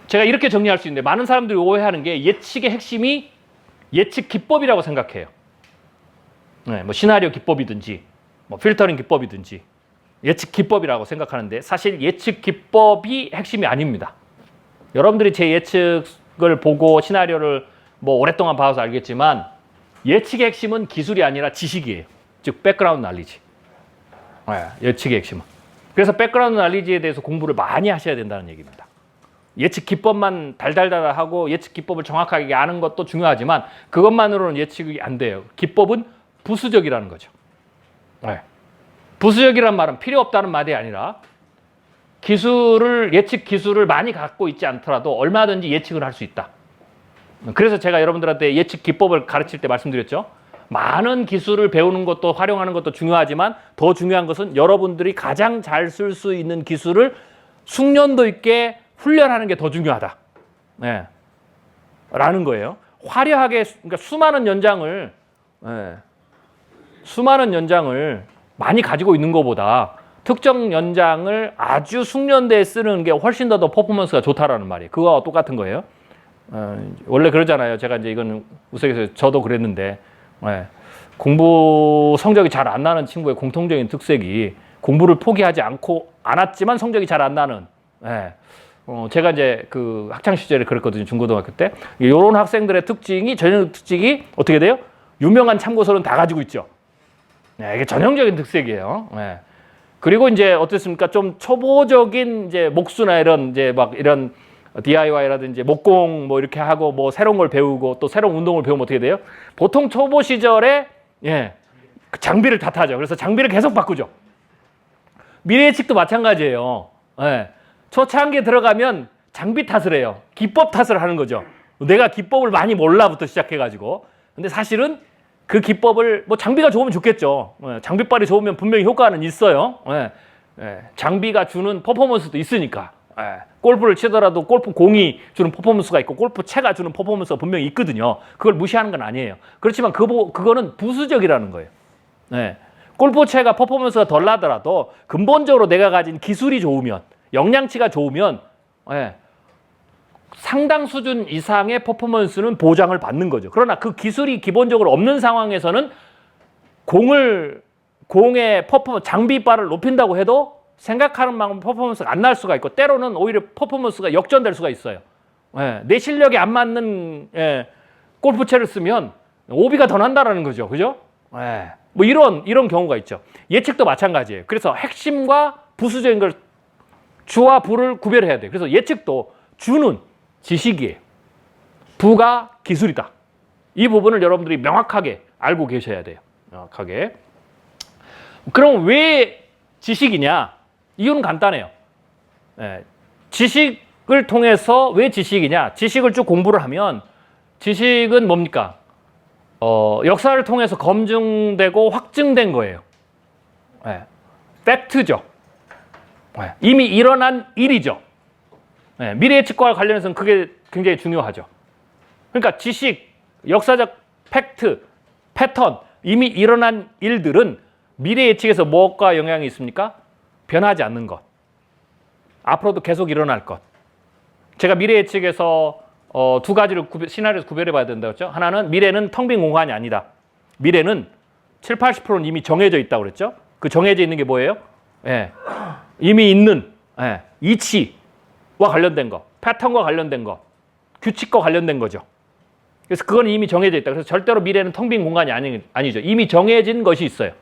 제가 이렇게 정리할 수 있는데 많은 사람들이 오해하는 게 예측의 핵심이 예측 기법이라고 생각해요. 네, 뭐 시나리오 기법이든지 뭐 필터링 기법이든지 예측 기법이라고 생각하는데 사실 예측 기법이 핵심이 아닙니다. 여러분들이 제 예측을 보고 시나리오를 뭐 오랫동안 봐서 알겠지만 예측의 핵심은 기술이 아니라 지식이에요. 즉 백그라운드 날리지. 네, 예측의 핵심은. 그래서 백그라운드 날리지에 대해서 공부를 많이 하셔야 된다는 얘기입니다. 예측 기법만 달달달하고 예측 기법을 정확하게 아는 것도 중요하지만 그것만으로는 예측이 안 돼요. 기법은 부수적이라는 거죠. 네. 부수적이란 말은 필요 없다는 말이 아니라 예측 기술을 많이 갖고 있지 않더라도 얼마든지 예측을 할 수 있다. 그래서 제가 여러분들한테 예측 기법을 가르칠 때 말씀드렸죠. 많은 기술을 배우는 것도 활용하는 것도 중요하지만 더 중요한 것은 여러분들이 가장 잘 쓸 수 있는 기술을 숙련도 있게 훈련하는 게 더 중요하다. 네. 라는 거예요. 화려하게, 그러니까 수많은 연장을 많이 가지고 있는 것보다 특정 연장을 아주 숙련되게 쓰는 게 훨씬 더 퍼포먼스가 좋다라는 말이에요. 그거와 똑같은 거예요. 원래 그러잖아요. 제가 이제 이건 우스갯소리 저도 그랬는데, 공부 성적이 잘 안 나는 친구의 공통적인 특색이 공부를 포기하지 않았지만 성적이 잘 안 나는. 제가 이제 그 학창 시절에 그랬거든요. 중고등학교 때. 이런 학생들의 전형적 특징이 어떻게 돼요? 유명한 참고서는 다 가지고 있죠. 이게 전형적인 특색이에요. 그리고 이제 어떻습니까? 좀 초보적인 이제 목수나 이런 DIY라든지 목공 뭐 이렇게 하고 뭐 새로운 걸 배우고 또 새로운 운동을 배우면 어떻게 돼요? 보통 초보 시절에 장비를 탓하죠. 그래서 장비를 계속 바꾸죠. 미래 예측도 마찬가지예요. 초창기에 들어가면 장비 탓을 해요. 기법 탓을 하는 거죠. 내가 기법을 많이 몰라부터 시작해가지고. 근데 사실은 그 기법을 뭐 장비가 좋으면 좋겠죠. 장비빨이 좋으면 분명히 효과는 있어요. 장비가 주는 퍼포먼스도 있으니까. 골프를 치더라도 골프 공이 주는 퍼포먼스가 있고 골프 채가 주는 퍼포먼스가 분명히 있거든요. 그걸 무시하는 건 아니에요. 그렇지만 그거는 부수적이라는 거예요. 골프 채가 퍼포먼스가 덜 나더라도 근본적으로 내가 가진 기술이 좋으면, 역량치가 좋으면 상당 수준 이상의 퍼포먼스는 보장을 받는 거죠. 그러나 그 기술이 기본적으로 없는 상황에서는 공의 장비빨을 높인다고 해도 생각하는 만큼 퍼포먼스가 안 날 수가 있고 때로는 오히려 퍼포먼스가 역전될 수가 있어요. 내 실력에 안 맞는 골프채를 쓰면 오비가 더 난다라는 거죠. 그죠? 뭐 이런 경우가 있죠. 예측도 마찬가지예요. 그래서 핵심과 부수적인 걸 주와 부를 구별해야 돼요. 그래서 예측도 주는 지식이에요. 부가 기술이다. 이 부분을 여러분들이 명확하게 알고 계셔야 돼요. 명확하게. 그럼 왜 지식이냐? 이유는 간단해요. 지식을 통해서 왜 지식이냐? 지식을 쭉 공부를 하면 지식은 뭡니까? 역사를 통해서 검증되고 확증된 거예요. 팩트죠. 이미 일어난 일이죠. 미래 예측과 관련해서는 그게 굉장히 중요하죠. 그러니까 지식, 역사적 팩트, 패턴, 이미 일어난 일들은 미래 예측에서 무엇과 영향이 있습니까? 변하지 않는 것. 앞으로도 계속 일어날 것. 제가 미래 예측에서 두 가지를 시나리오에서 구별해 봐야 된다고 했죠. 하나는 미래는 텅 빈 공간이 아니다. 미래는 70, 80%는 이미 정해져 있다고 그랬죠. 그 정해져 있는 게 뭐예요? 이미 있는 이치와 관련된 거, 패턴과 관련된 거, 규칙과 관련된 거죠. 그래서 그건 이미 정해져 있다. 그래서 절대로 미래는 텅 빈 공간이 아니죠. 이미 정해진 것이 있어요.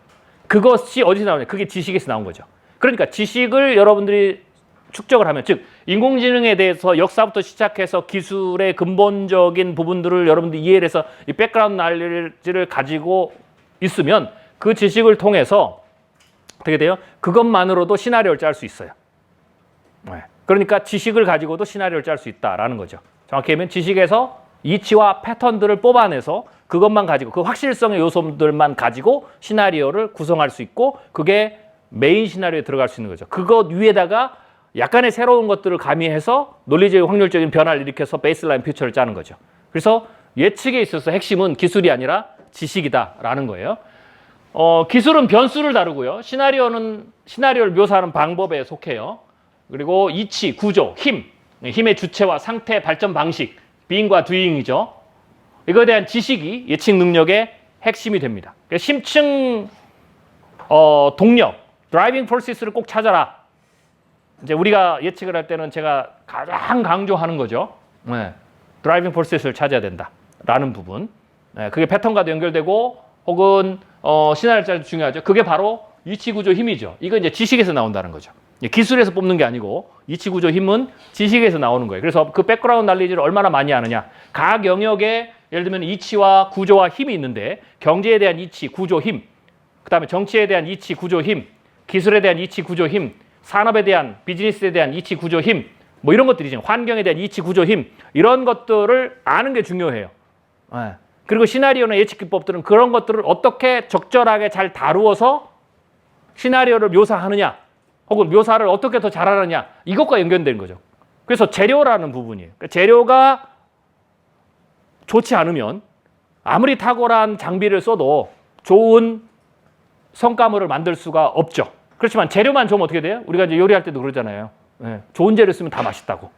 그것이 어디서 나오냐? 그게 지식에서 나온 거죠. 그러니까 지식을 여러분들이 축적을 하면, 즉 인공지능에 대해서 역사부터 시작해서 기술의 근본적인 부분들을 여러분들이 이해를 해서 이 백그라운드 날리지를 가지고 있으면 그 지식을 통해서 어떻게 돼요? 그것만으로도 시나리오를 짤 수 있어요. 그러니까 지식을 가지고도 시나리오를 짤 수 있다라는 거죠. 정확히 하면 지식에서 이치와 패턴들을 뽑아내서 그것만 가지고 그 확실성의 요소들만 가지고 시나리오를 구성할 수 있고 그게 메인 시나리오에 들어갈 수 있는 거죠. 그것 위에다가 약간의 새로운 것들을 가미해서 논리적인 확률적인 변화를 일으켜서 베이스라인 퓨처를 짜는 거죠. 그래서 예측에 있어서 핵심은 기술이 아니라 지식이다라는 거예요. 기술은 변수를 다루고요. 시나리오는 시나리오를 묘사하는 방법에 속해요. 그리고 이치, 구조, 힘의 주체와 상태, 발전 방식, being과 doing이죠. 이거에 대한 지식이 예측 능력의 핵심이 됩니다. 심층 동력, 드라이빙 포스를 꼭 찾아라. 이제 우리가 예측을 할 때는 제가 가장 강조하는 거죠. 드라이빙 포스를 찾아야 된다라는 부분. 그게 패턴과도 연결되고 혹은 시나리오 짤도 중요하죠. 그게 바로 이치, 구조, 힘이죠. 이거 이제 지식에서 나온다는 거죠. 기술에서 뽑는 게 아니고 이치, 구조, 힘은 지식에서 나오는 거예요. 그래서 그 백그라운드 날리지를 얼마나 많이 아느냐. 각 영역에 예를 들면 이치와 구조와 힘이 있는데 경제에 대한 이치, 구조, 힘, 그 다음에 정치에 대한 이치, 구조, 힘, 기술에 대한 이치, 구조, 힘, 산업에 대한, 비즈니스에 대한 이치, 구조, 힘, 뭐 이런 것들이죠. 환경에 대한 이치, 구조, 힘, 이런 것들을 아는 게 중요해요. 그리고 시나리오나 예측 기법들은 그런 것들을 어떻게 적절하게 잘 다루어서 시나리오를 묘사하느냐 혹은 묘사를 어떻게 더 잘하느냐 이것과 연결된 거죠. 그래서 재료라는 부분이에요. 재료가 좋지 않으면 아무리 탁월한 장비를 써도 좋은 성과물을 만들 수가 없죠. 그렇지만 재료만 좋으면 어떻게 돼요? 우리가 이제 요리할 때도 그러잖아요. 좋은 재료 쓰면 다 맛있다고.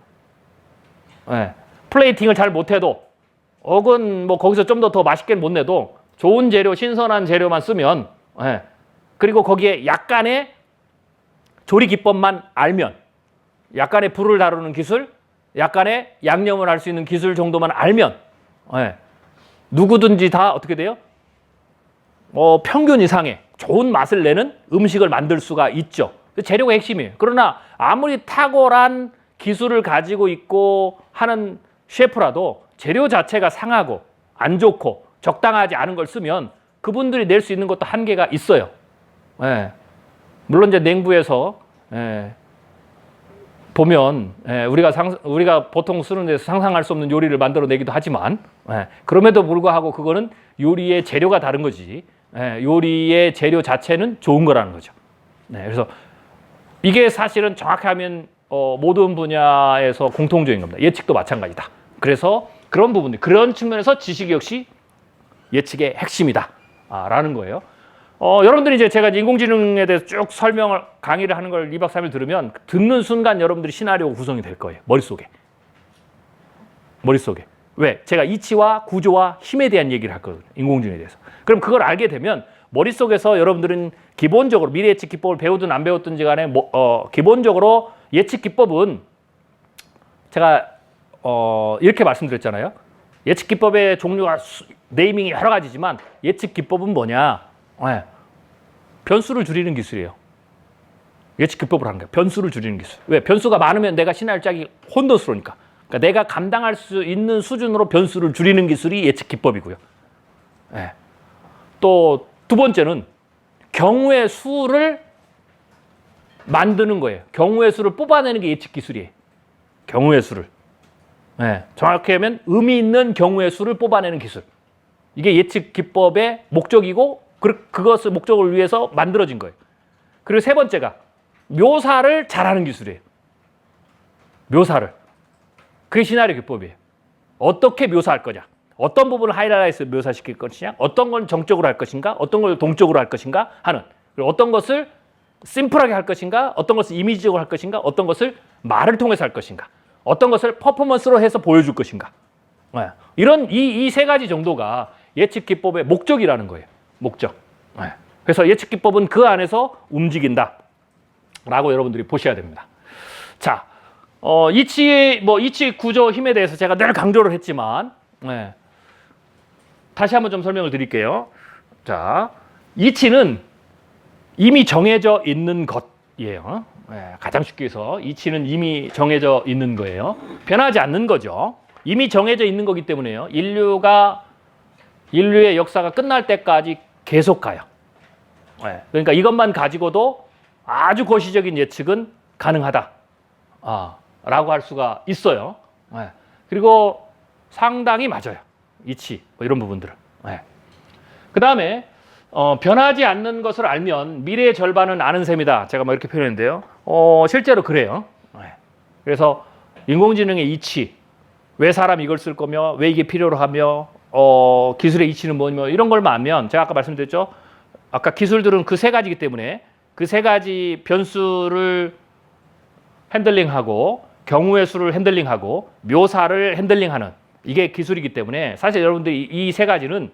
플레이팅을 잘 못해도 혹은 뭐 거기서 좀 더 맛있게 못 내도 좋은 재료, 신선한 재료만 쓰면 그리고 거기에 약간의 조리 기법만 알면 약간의 불을 다루는 기술, 약간의 양념을 할 수 있는 기술 정도만 알면 누구든지 다 어떻게 돼요? 평균 이상의 좋은 맛을 내는 음식을 만들 수가 있죠. 재료가 핵심이에요. 그러나 아무리 탁월한 기술을 가지고 있고 하는 셰프라도 재료 자체가 상하고 안 좋고 적당하지 않은 걸 쓰면 그분들이 낼 수 있는 것도 한계가 있어요. 물론 이제 냉부에서 보면 우리가 보통 쓰는 데서 상상할 수 없는 요리를 만들어내기도 하지만 그럼에도 불구하고 그거는 요리의 재료가 다른 거지 요리의 재료 자체는 좋은 거라는 거죠. 그래서 이게 사실은 정확히 하면 모든 분야에서 공통적인 겁니다. 예측도 마찬가지다. 그래서 그런 부분들, 그런 측면에서 지식 역시 예측의 핵심이다 라는 거예요. 여러분들이 이제 제가 인공지능에 대해서 쭉 강의를 하는 걸 2박 3일 들으면 듣는 순간 여러분들이 시나리오가 구성이 될 거예요. 머릿속에. 왜? 제가 이치와 구조와 힘에 대한 얘기를 했거든요. 인공지능에 대해서. 그럼 그걸 알게 되면 머릿속에서 여러분들은 기본적으로 미래 예측 기법을 배우든 안 배웠든지 간에 기본적으로 예측 기법은 제가 이렇게 말씀드렸잖아요. 예측 기법의 종류가 네이밍이 여러 가지지만 예측 기법은 뭐냐? 변수를 줄이는 기술이에요. 예측 기법을 하는 거예요. 변수를 줄이는 기술. 왜? 변수가 많으면 내가 시나리오 짜기 혼돈스러우니까. 그러니까 내가 감당할 수 있는 수준으로 변수를 줄이는 기술이 예측 기법이고요. 또 두 번째는 경우의 수를 만드는 거예요. 경우의 수를 뽑아내는 게 예측 기술이에요. 경우의 수를. 정확히 하면 의미 있는 경우의 수를 뽑아내는 기술. 이게 예측 기법의 목적이고 그것을 목적을 위해서 만들어진 거예요. 그리고 세 번째가 묘사를 잘하는 기술이에요. 묘사를. 그게 시나리오 기법이에요. 어떻게 묘사할 거냐. 어떤 부분을 하이라이트해서 묘사시킬 것이냐. 어떤 건 정적으로 할 것인가. 어떤 걸 동적으로 할 것인가 하는. 그리고 어떤 것을 심플하게 할 것인가. 어떤 것을 이미지적으로 할 것인가. 어떤 것을 말을 통해서 할 것인가. 어떤 것을 퍼포먼스로 해서 보여줄 것인가. 이런 이 세 가지 정도가 예측 기법의 목적이라는 거예요. 목적. 그래서 예측 기법은 그 안에서 움직인다 라고 여러분들이 보셔야 됩니다. 자, 이치 구조 힘에 대해서 제가 늘 강조를 했지만 다시 한번 좀 설명을 드릴게요. 자, 이치는 이미 정해져 있는 것이에요. 가장 쉽게 해서 이치는 이미 정해져 있는 거예요. 변하지 않는 거죠. 이미 정해져 있는 거기 때문에요. 인류의 역사가 끝날 때까지 계속 가요. 그러니까 이것만 가지고도 아주 거시적인 예측은 가능하다 라고 할 수가 있어요. 그리고 상당히 맞아요. 이치 이런 부분들은. 그 다음에 변하지 않는 것을 알면 미래의 절반은 아는 셈이다. 제가 이렇게 표현했는데요. 실제로 그래요. 그래서 인공지능의 이치, 왜 사람이 이걸 쓸 거며, 왜 이게 필요로 하며, 기술의 이치는 뭐며 이런 걸만 알면 제가 아까 말씀드렸죠. 아까 기술들은 그 세 가지이기 때문에 그 세 가지 변수를 핸들링하고 경우의 수를 핸들링하고 묘사를 핸들링하는 이게 기술이기 때문에 사실 여러분들이 이 세 가지는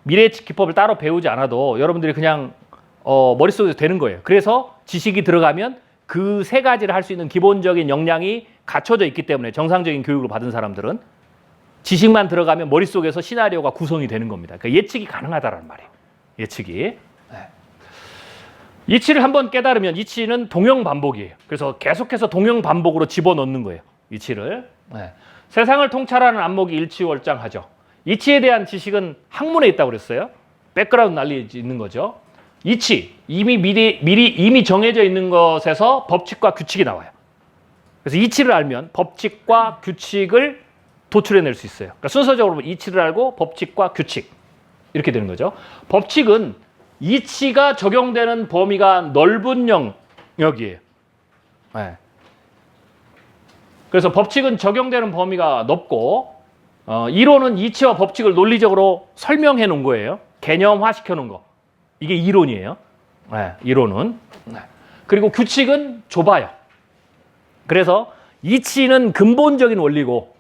미래 예측 기법을 따로 배우지 않아도 여러분들이 그냥 머릿속에서 되는 거예요. 그래서 지식이 들어가면 그 세 가지를 할 수 있는 기본적인 역량이 갖춰져 있기 때문에 정상적인 교육을 받은 사람들은 지식만 들어가면 머릿속에서 시나리오가 구성이 되는 겁니다. 그러니까 예측이 가능하다는 말이에요. 예측이. 이치를 한번 깨달으면 이치는 동형 반복이에요. 그래서 계속해서 동형 반복으로 집어넣는 거예요. 이치를. 세상을 통찰하는 안목이 일치월장하죠. 이치에 대한 지식은 학문에 있다고 그랬어요. 백그라운드 날리 있는 거죠. 이치, 이미 정해져 있는 것에서 법칙과 규칙이 나와요. 그래서 이치를 알면 법칙과 규칙을 도출해낼 수 있어요. 그러니까 순서적으로 보면 이치를 알고 법칙과 규칙 이렇게 되는 거죠. 법칙은 이치가 적용되는 범위가 넓은 영역이에요. 그래서 법칙은 적용되는 범위가 넓고 이론은 이치와 법칙을 논리적으로 설명해 놓은 거예요. 개념화 시켜 놓은 거. 이게 이론이에요. 이론은. 그리고 규칙은 좁아요. 그래서 이치는 근본적인 원리고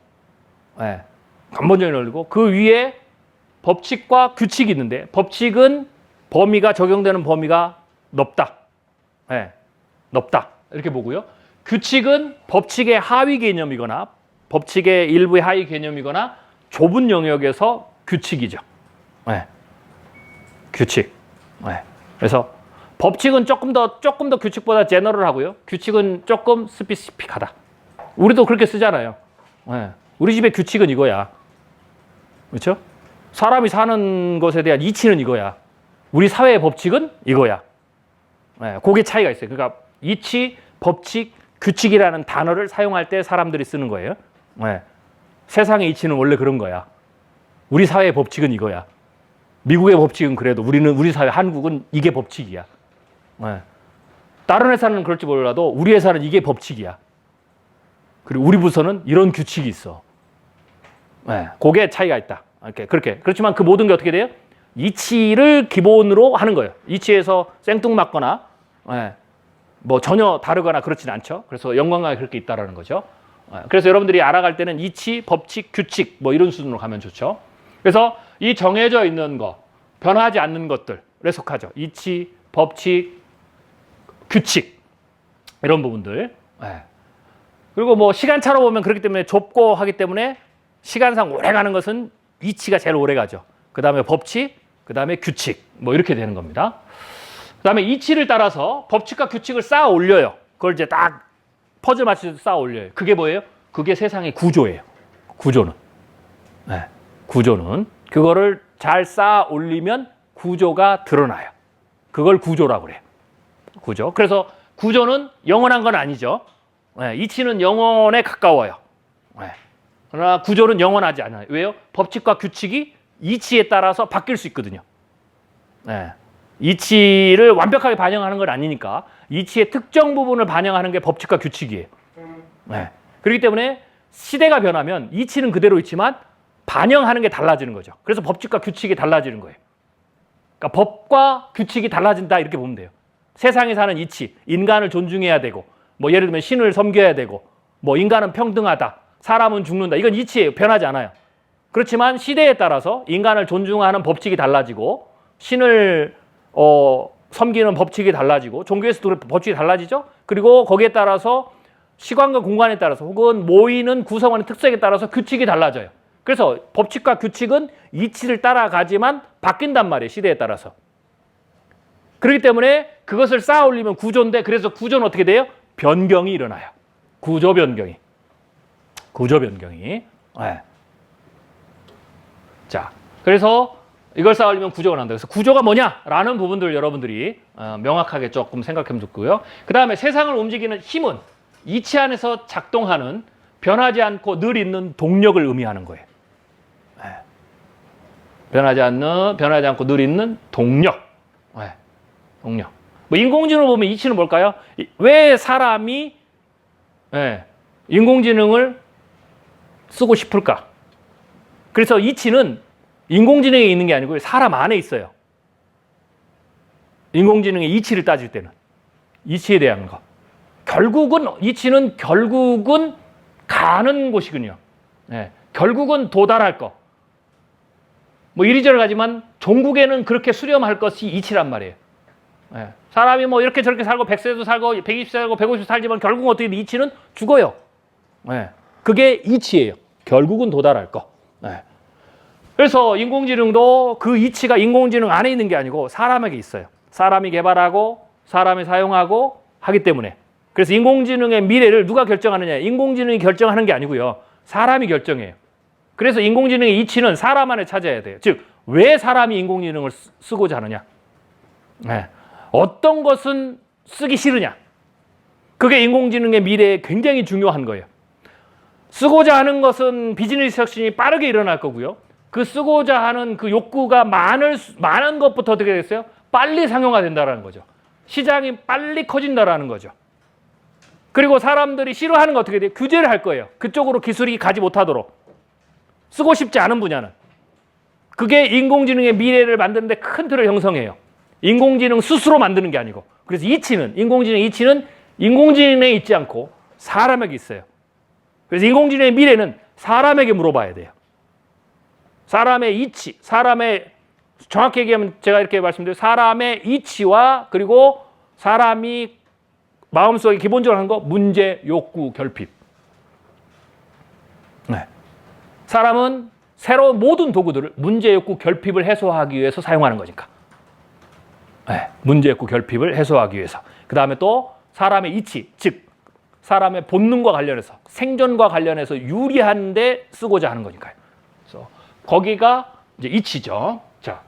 근본적인 원리고 그 위에 법칙과 규칙이 있는데 법칙은 범위가 적용되는 범위가 넓다. 넓다. 이렇게 보고요. 규칙은 법칙의 하위 개념이거나 법칙의 일부의 하위 개념이거나 좁은 영역에서 규칙이죠. 규칙. 그래서 법칙은 조금 더 규칙보다 제너럴하고요. 규칙은 조금 스피시픽하다. 우리도 그렇게 쓰잖아요. 우리 집의 규칙은 이거야. 그렇죠? 사람이 사는 것에 대한 이치는 이거야. 우리 사회의 법칙은 이거야. 그게 차이가 있어요. 그러니까 이치, 법칙, 규칙이라는 단어를 사용할 때 사람들이 쓰는 거예요. 네. 세상의 이치는 원래 그런 거야. 우리 사회의 법칙은 이거야. 미국의 법칙은 그래도 우리 사회 한국은 이게 법칙이야. 네. 다른 회사는 그럴지 몰라도 우리 회사는 이게 법칙이야. 그리고 우리 부서는 이런 규칙이 있어. 네. 그게 차이가 있다. 그렇게. 그렇지만 그 모든 게 어떻게 돼요? 이치를 기본으로 하는 거예요. 이치에서 생뚱맞거나 네. 뭐 전혀 다르거나 그렇진 않죠. 그래서 연관관계 그렇게 있다라는 거죠. 그래서 여러분들이 알아갈 때는 이치, 법칙, 규칙 뭐 이런 수준으로 가면 좋죠. 그래서 이 정해져 있는 거, 변하지 않는 것들에 속하죠. 이치, 법칙, 규칙 이런 부분들. 그리고 뭐 시간차로 보면 그렇기 때문에 좁고 하기 때문에 시간상 오래 가는 것은 이치가 제일 오래 가죠. 그 다음에 법칙, 그 다음에 규칙 뭐 이렇게 되는 겁니다. 그 다음에 이치를 따라서 법칙과 규칙을 쌓아 올려요. 그걸 이제 딱 퍼즐 맞추듯 쌓아 올려요. 그게 뭐예요? 그게 세상의 구조예요. 구조는. 네. 구조는. 그거를 잘 쌓아 올리면 구조가 드러나요. 그걸 구조라고 그래요. 구조. 그래서 구조는 영원한 건 아니죠. 네. 이치는 영원에 가까워요. 네. 그러나 구조는 영원하지 않아요. 왜요? 법칙과 규칙이 이치에 따라서 바뀔 수 있거든요. 네. 이치를 완벽하게 반영하는 건 아니니까 이치의 특정 부분을 반영하는 게 법칙과 규칙이에요. 네. 그렇기 때문에 시대가 변하면 이치는 그대로 있지만 반영하는 게 달라지는 거죠. 그래서 법칙과 규칙이 달라지는 거예요. 그러니까 법과 규칙이 달라진다 이렇게 보면 돼요. 세상에 사는 이치, 인간을 존중해야 되고 뭐 예를 들면 신을 섬겨야 되고 뭐 인간은 평등하다, 사람은 죽는다. 이건 이치예요. 변하지 않아요. 그렇지만 시대에 따라서 인간을 존중하는 법칙이 달라지고 신을 섬기는 법칙이 달라지고 종교에서도 법칙이 달라지죠. 그리고 거기에 따라서 시간과 공간에 따라서 혹은 모이는 구성원의 특성에 따라서 규칙이 달라져요. 그래서 법칙과 규칙은 이치를 따라가지만 바뀐단 말이에요. 시대에 따라서. 그렇기 때문에 그것을 쌓아 올리면 구조인데 그래서 구조는 어떻게 돼요? 변경이 일어나요. 구조 변경이. 구조 변경이. 네. 자, 그래서 이걸 쌓아 올리면 구조가 난다. 그래서 구조가 뭐냐라는 부분들 여러분들이 명확하게 조금 생각하면 좋고요. 그 다음에 세상을 움직이는 힘은 이치 안에서 작동하는 변하지 않고 늘 있는 동력을 의미하는 거예요. 네. 변하지 않고 늘 있는 동력. 네. 동력. 뭐 인공지능을 보면 이치는 뭘까요? 왜 사람이 인공지능을 쓰고 싶을까? 그래서 이치는 인공지능에 있는 게 아니고 사람 안에 있어요. 인공지능의 이치를 따질 때는. 이치에 대한 거. 이치는 결국은 가는 곳이군요. 네. 결국은 도달할 거. 뭐 이리저리 가지만 종국에는 그렇게 수렴할 것이 이치란 말이에요. 네. 사람이 뭐 이렇게 저렇게 살고 100세도 살고 120세 살고 150세 살지만 결국은 어떻게 이치는 죽어요. 네. 그게 이치예요. 결국은 도달할 거. 네. 그래서 인공지능도 그 이치가 인공지능 안에 있는 게 아니고 사람에게 있어요. 사람이 개발하고 사람이 사용하고 하기 때문에. 그래서 인공지능의 미래를 누가 결정하느냐? 인공지능이 결정하는 게 아니고요. 사람이 결정해요. 그래서 인공지능의 이치는 사람 안에 찾아야 돼요. 즉, 왜 사람이 인공지능을 쓰고자 하느냐? 네. 어떤 것은 쓰기 싫으냐? 그게 인공지능의 미래에 굉장히 중요한 거예요. 쓰고자 하는 것은 비즈니스 혁신이 빠르게 일어날 거고요. 그 쓰고자 하는 그 욕구가 많은 것부터 어떻게 됐어요? 빨리 상용화된다는 거죠. 시장이 빨리 커진다는 거죠. 그리고 사람들이 싫어하는 거 어떻게 돼요? 규제를 할 거예요. 그쪽으로 기술이 가지 못하도록. 쓰고 싶지 않은 분야는. 그게 인공지능의 미래를 만드는데 큰 틀을 형성해요. 인공지능 스스로 만드는 게 아니고. 그래서 인공지능의 이치는 인공지능에 있지 않고 사람에게 있어요. 그래서 인공지능의 미래는 사람에게 물어봐야 돼요. 사람의 이치, 정확히 얘기하면 제가 이렇게 말씀드려요. 사람의 이치와 그리고 사람이 마음속에 기본적으로 하는 거, 문제, 욕구, 결핍. 네. 사람은 새로운 모든 도구들을 문제, 욕구, 결핍을 해소하기 위해서 사용하는 거니까. 네. 문제, 욕구, 결핍을 해소하기 위해서. 그 다음에 또 사람의 이치, 즉 사람의 본능과 관련해서 생존과 관련해서 유리한데 쓰고자 하는 거니까요. 그래서 거기가 이제 이치죠. 자,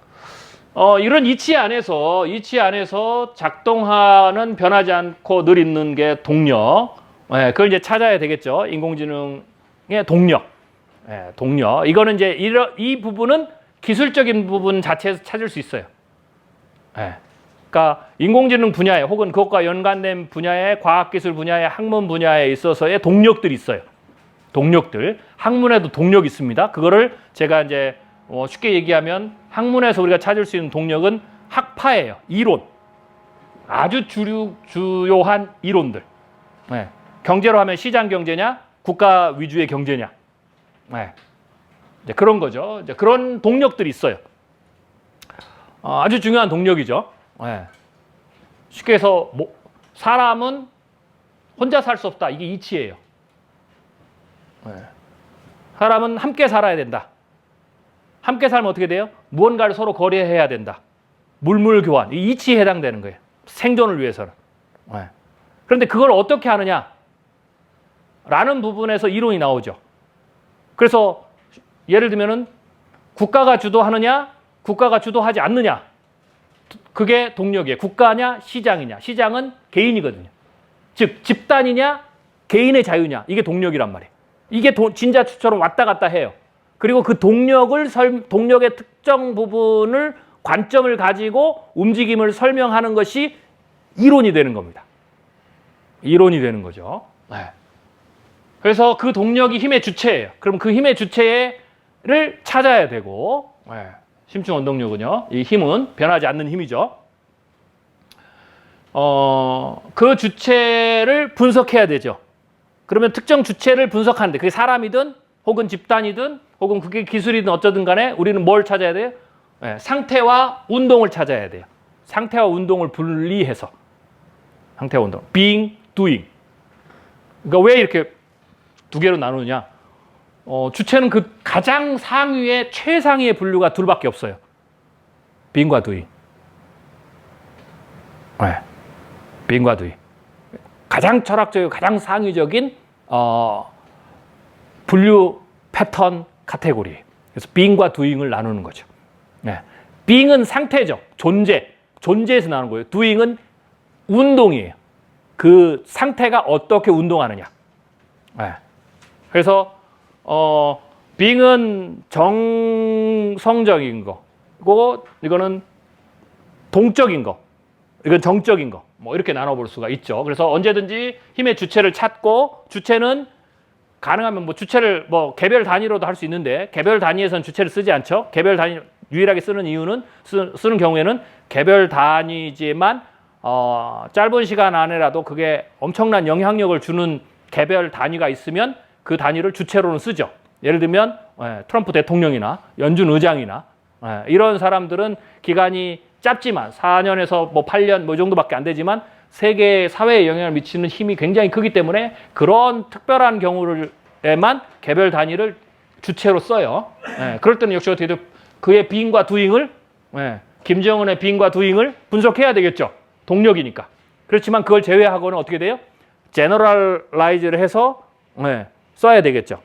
이런 이치 안에서 작동하는 변하지 않고 늘 있는 게 동력. 예, 그걸 이제 찾아야 되겠죠. 인공지능의 동력. 예, 동력. 이거는 이제 이 부분은 기술적인 부분 자체에서 찾을 수 있어요. 예. 그러니까 인공지능 분야에 혹은 그것과 연관된 분야의 과학기술 분야의 학문 분야에 있어서의 동력들이 있어요. 동력들. 학문에도 동력이 있습니다. 그거를 제가 이제 쉽게 얘기하면 학문에서 우리가 찾을 수 있는 동력은 학파예요. 이론. 아주 주요한 이론들. 네. 경제로 하면 시장 경제냐, 국가 위주의 경제냐. 네. 이제 그런 거죠. 이제 그런 동력들이 있어요. 아주 중요한 동력이죠. 네. 쉽게 해서 사람은 혼자 살 수 없다. 이게 이치예요. 네. 사람은 함께 살아야 된다. 함께 살면 어떻게 돼요? 무언가를 서로 거래해야 된다. 물물 교환. 이 이치에 해당되는 거예요. 생존을 위해서는. 네. 그런데 그걸 어떻게 하느냐? 라는 부분에서 이론이 나오죠. 그래서 예를 들면은 국가가 주도하느냐, 국가가 주도하지 않느냐. 그게 동력이에요. 국가냐, 시장이냐. 시장은 개인이거든요. 즉 집단이냐, 개인의 자유냐. 이게 동력이란 말이에요. 이게 진자추처럼 왔다 갔다 해요. 그리고 그 동력의 특정 부분을 관점을 가지고 움직임을 설명하는 것이 이론이 되는 겁니다. 이론이 되는 거죠. 네. 그래서 그 동력이 힘의 주체예요. 그럼 그 힘의 주체를 찾아야 되고, 네. 심층 원동력은요, 이 힘은 변하지 않는 힘이죠. 그 주체를 분석해야 되죠. 그러면 특정 주체를 분석하는데 그게 사람이든 혹은 집단이든 혹은 그게 기술이든 어쩌든 간에 우리는 뭘 찾아야 돼요? 네, 상태와 운동을 찾아야 돼요. 상태와 운동을 분리해서. 상태와 운동. being, doing. 그러니까 왜 이렇게 두 개로 나누느냐? 주체는 그 가장 상위의 최상위의 분류가 둘밖에 없어요. being과 doing. 네. being과 doing. 가장 철학적이고 가장 상위적인 분류 패턴 카테고리. 그래서 being과 doing을 나누는 거죠. 네. being은 상태죠. 존재에서 나오는 거예요. doing은 운동이에요. 그 상태가 어떻게 운동하느냐. 네. 그래서 being은 정성적인 거고 이거는 동적인 거. 이건 정적인 거. 뭐 이렇게 나눠볼 수가 있죠. 그래서 언제든지 힘의 주체를 찾고 주체는 가능하면 뭐 주체를 뭐 개별 단위로도 할 수 있는데 개별 단위에서는 주체를 쓰지 않죠. 개별 단위 유일하게 쓰는 이유는 쓰는 경우에는 개별 단위지만 짧은 시간 안에라도 그게 엄청난 영향력을 주는 개별 단위가 있으면 그 단위를 주체로는 쓰죠. 예를 들면 트럼프 대통령이나 연준 의장이나 이런 사람들은 기간이 짧지만 4년에서 뭐 8년 뭐 정도밖에 안 되지만 세계 사회에 영향을 미치는 힘이 굉장히 크기 때문에 그런 특별한 경우에만 개별 단위를 주체로 써요. 그럴 때는 역시 어떻게 그의 being과 doing을 김정은의 being과 doing을 분석해야 되겠죠. 동력이니까. 그렇지만 그걸 제외하고는 어떻게 돼요? 제너럴라이즈를 해서 써야 되겠죠.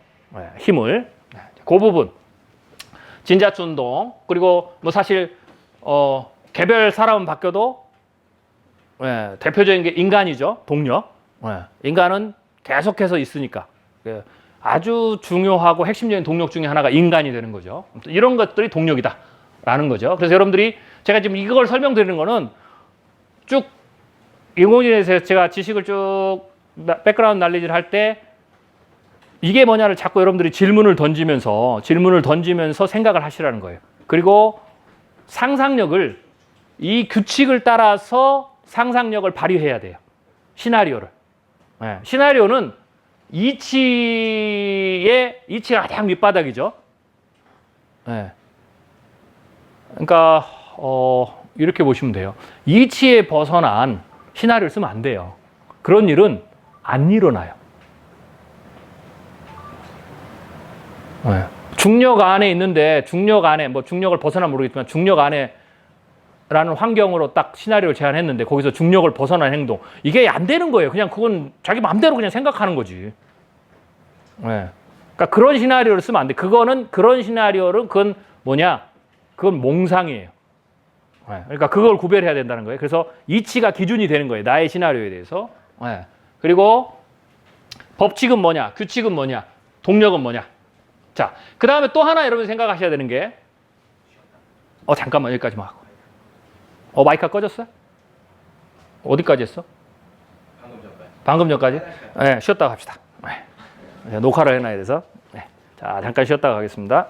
힘을. 그 부분. 진자추 운동. 그리고 뭐 사실 개별 사람은 바뀌어도 대표적인 게 인간이죠. 동력. 인간은 계속해서 있으니까. 아주 중요하고 핵심적인 동력 중에 하나가 인간이 되는 거죠. 이런 것들이 동력이다라는 거죠. 그래서 여러분들이 제가 지금 이걸 설명드리는 거는 쭉 인공지능에서 제가 지식을 쭉 백그라운드 날리지를 할 때 이게 뭐냐를 자꾸 여러분들이 질문을 던지면서 생각을 하시라는 거예요. 그리고 상상력을 이 규칙을 따라서 상상력을 발휘해야 돼요. 시나리오를. 시나리오는 이치가 가장 밑바닥이죠. 그러니까 이렇게 보시면 돼요. 이치에 벗어난 시나리오를 쓰면 안 돼요. 그런 일은 안 일어나요. 중력 안에 있는데 뭐 중력을 벗어나면 모르겠지만 중력 안에 라는 환경으로 딱 시나리오를 제안했는데 거기서 중력을 벗어난 행동 이게 안 되는 거예요. 그냥 그건 자기 마음대로 그냥 생각하는 거지. 그러니까 그런 시나리오를 쓰면 안 돼. 그런 시나리오를 그건 뭐냐? 그건 몽상이에요. 그러니까 그걸 구별해야 된다는 거예요. 그래서 이치가 기준이 되는 거예요. 나의 시나리오에 대해서. 그리고 법칙은 뭐냐? 규칙은 뭐냐? 동력은 뭐냐? 자, 그 다음에 또 하나 여러분 생각하셔야 되는 게 잠깐만 여기까지만 하고. 마이크가 꺼졌어요? 어디까지 했어? 방금 전까지? 네, 쉬었다가 합시다. 네. 녹화를 해놔야 돼서. 네. 자, 잠깐 쉬었다가 가겠습니다.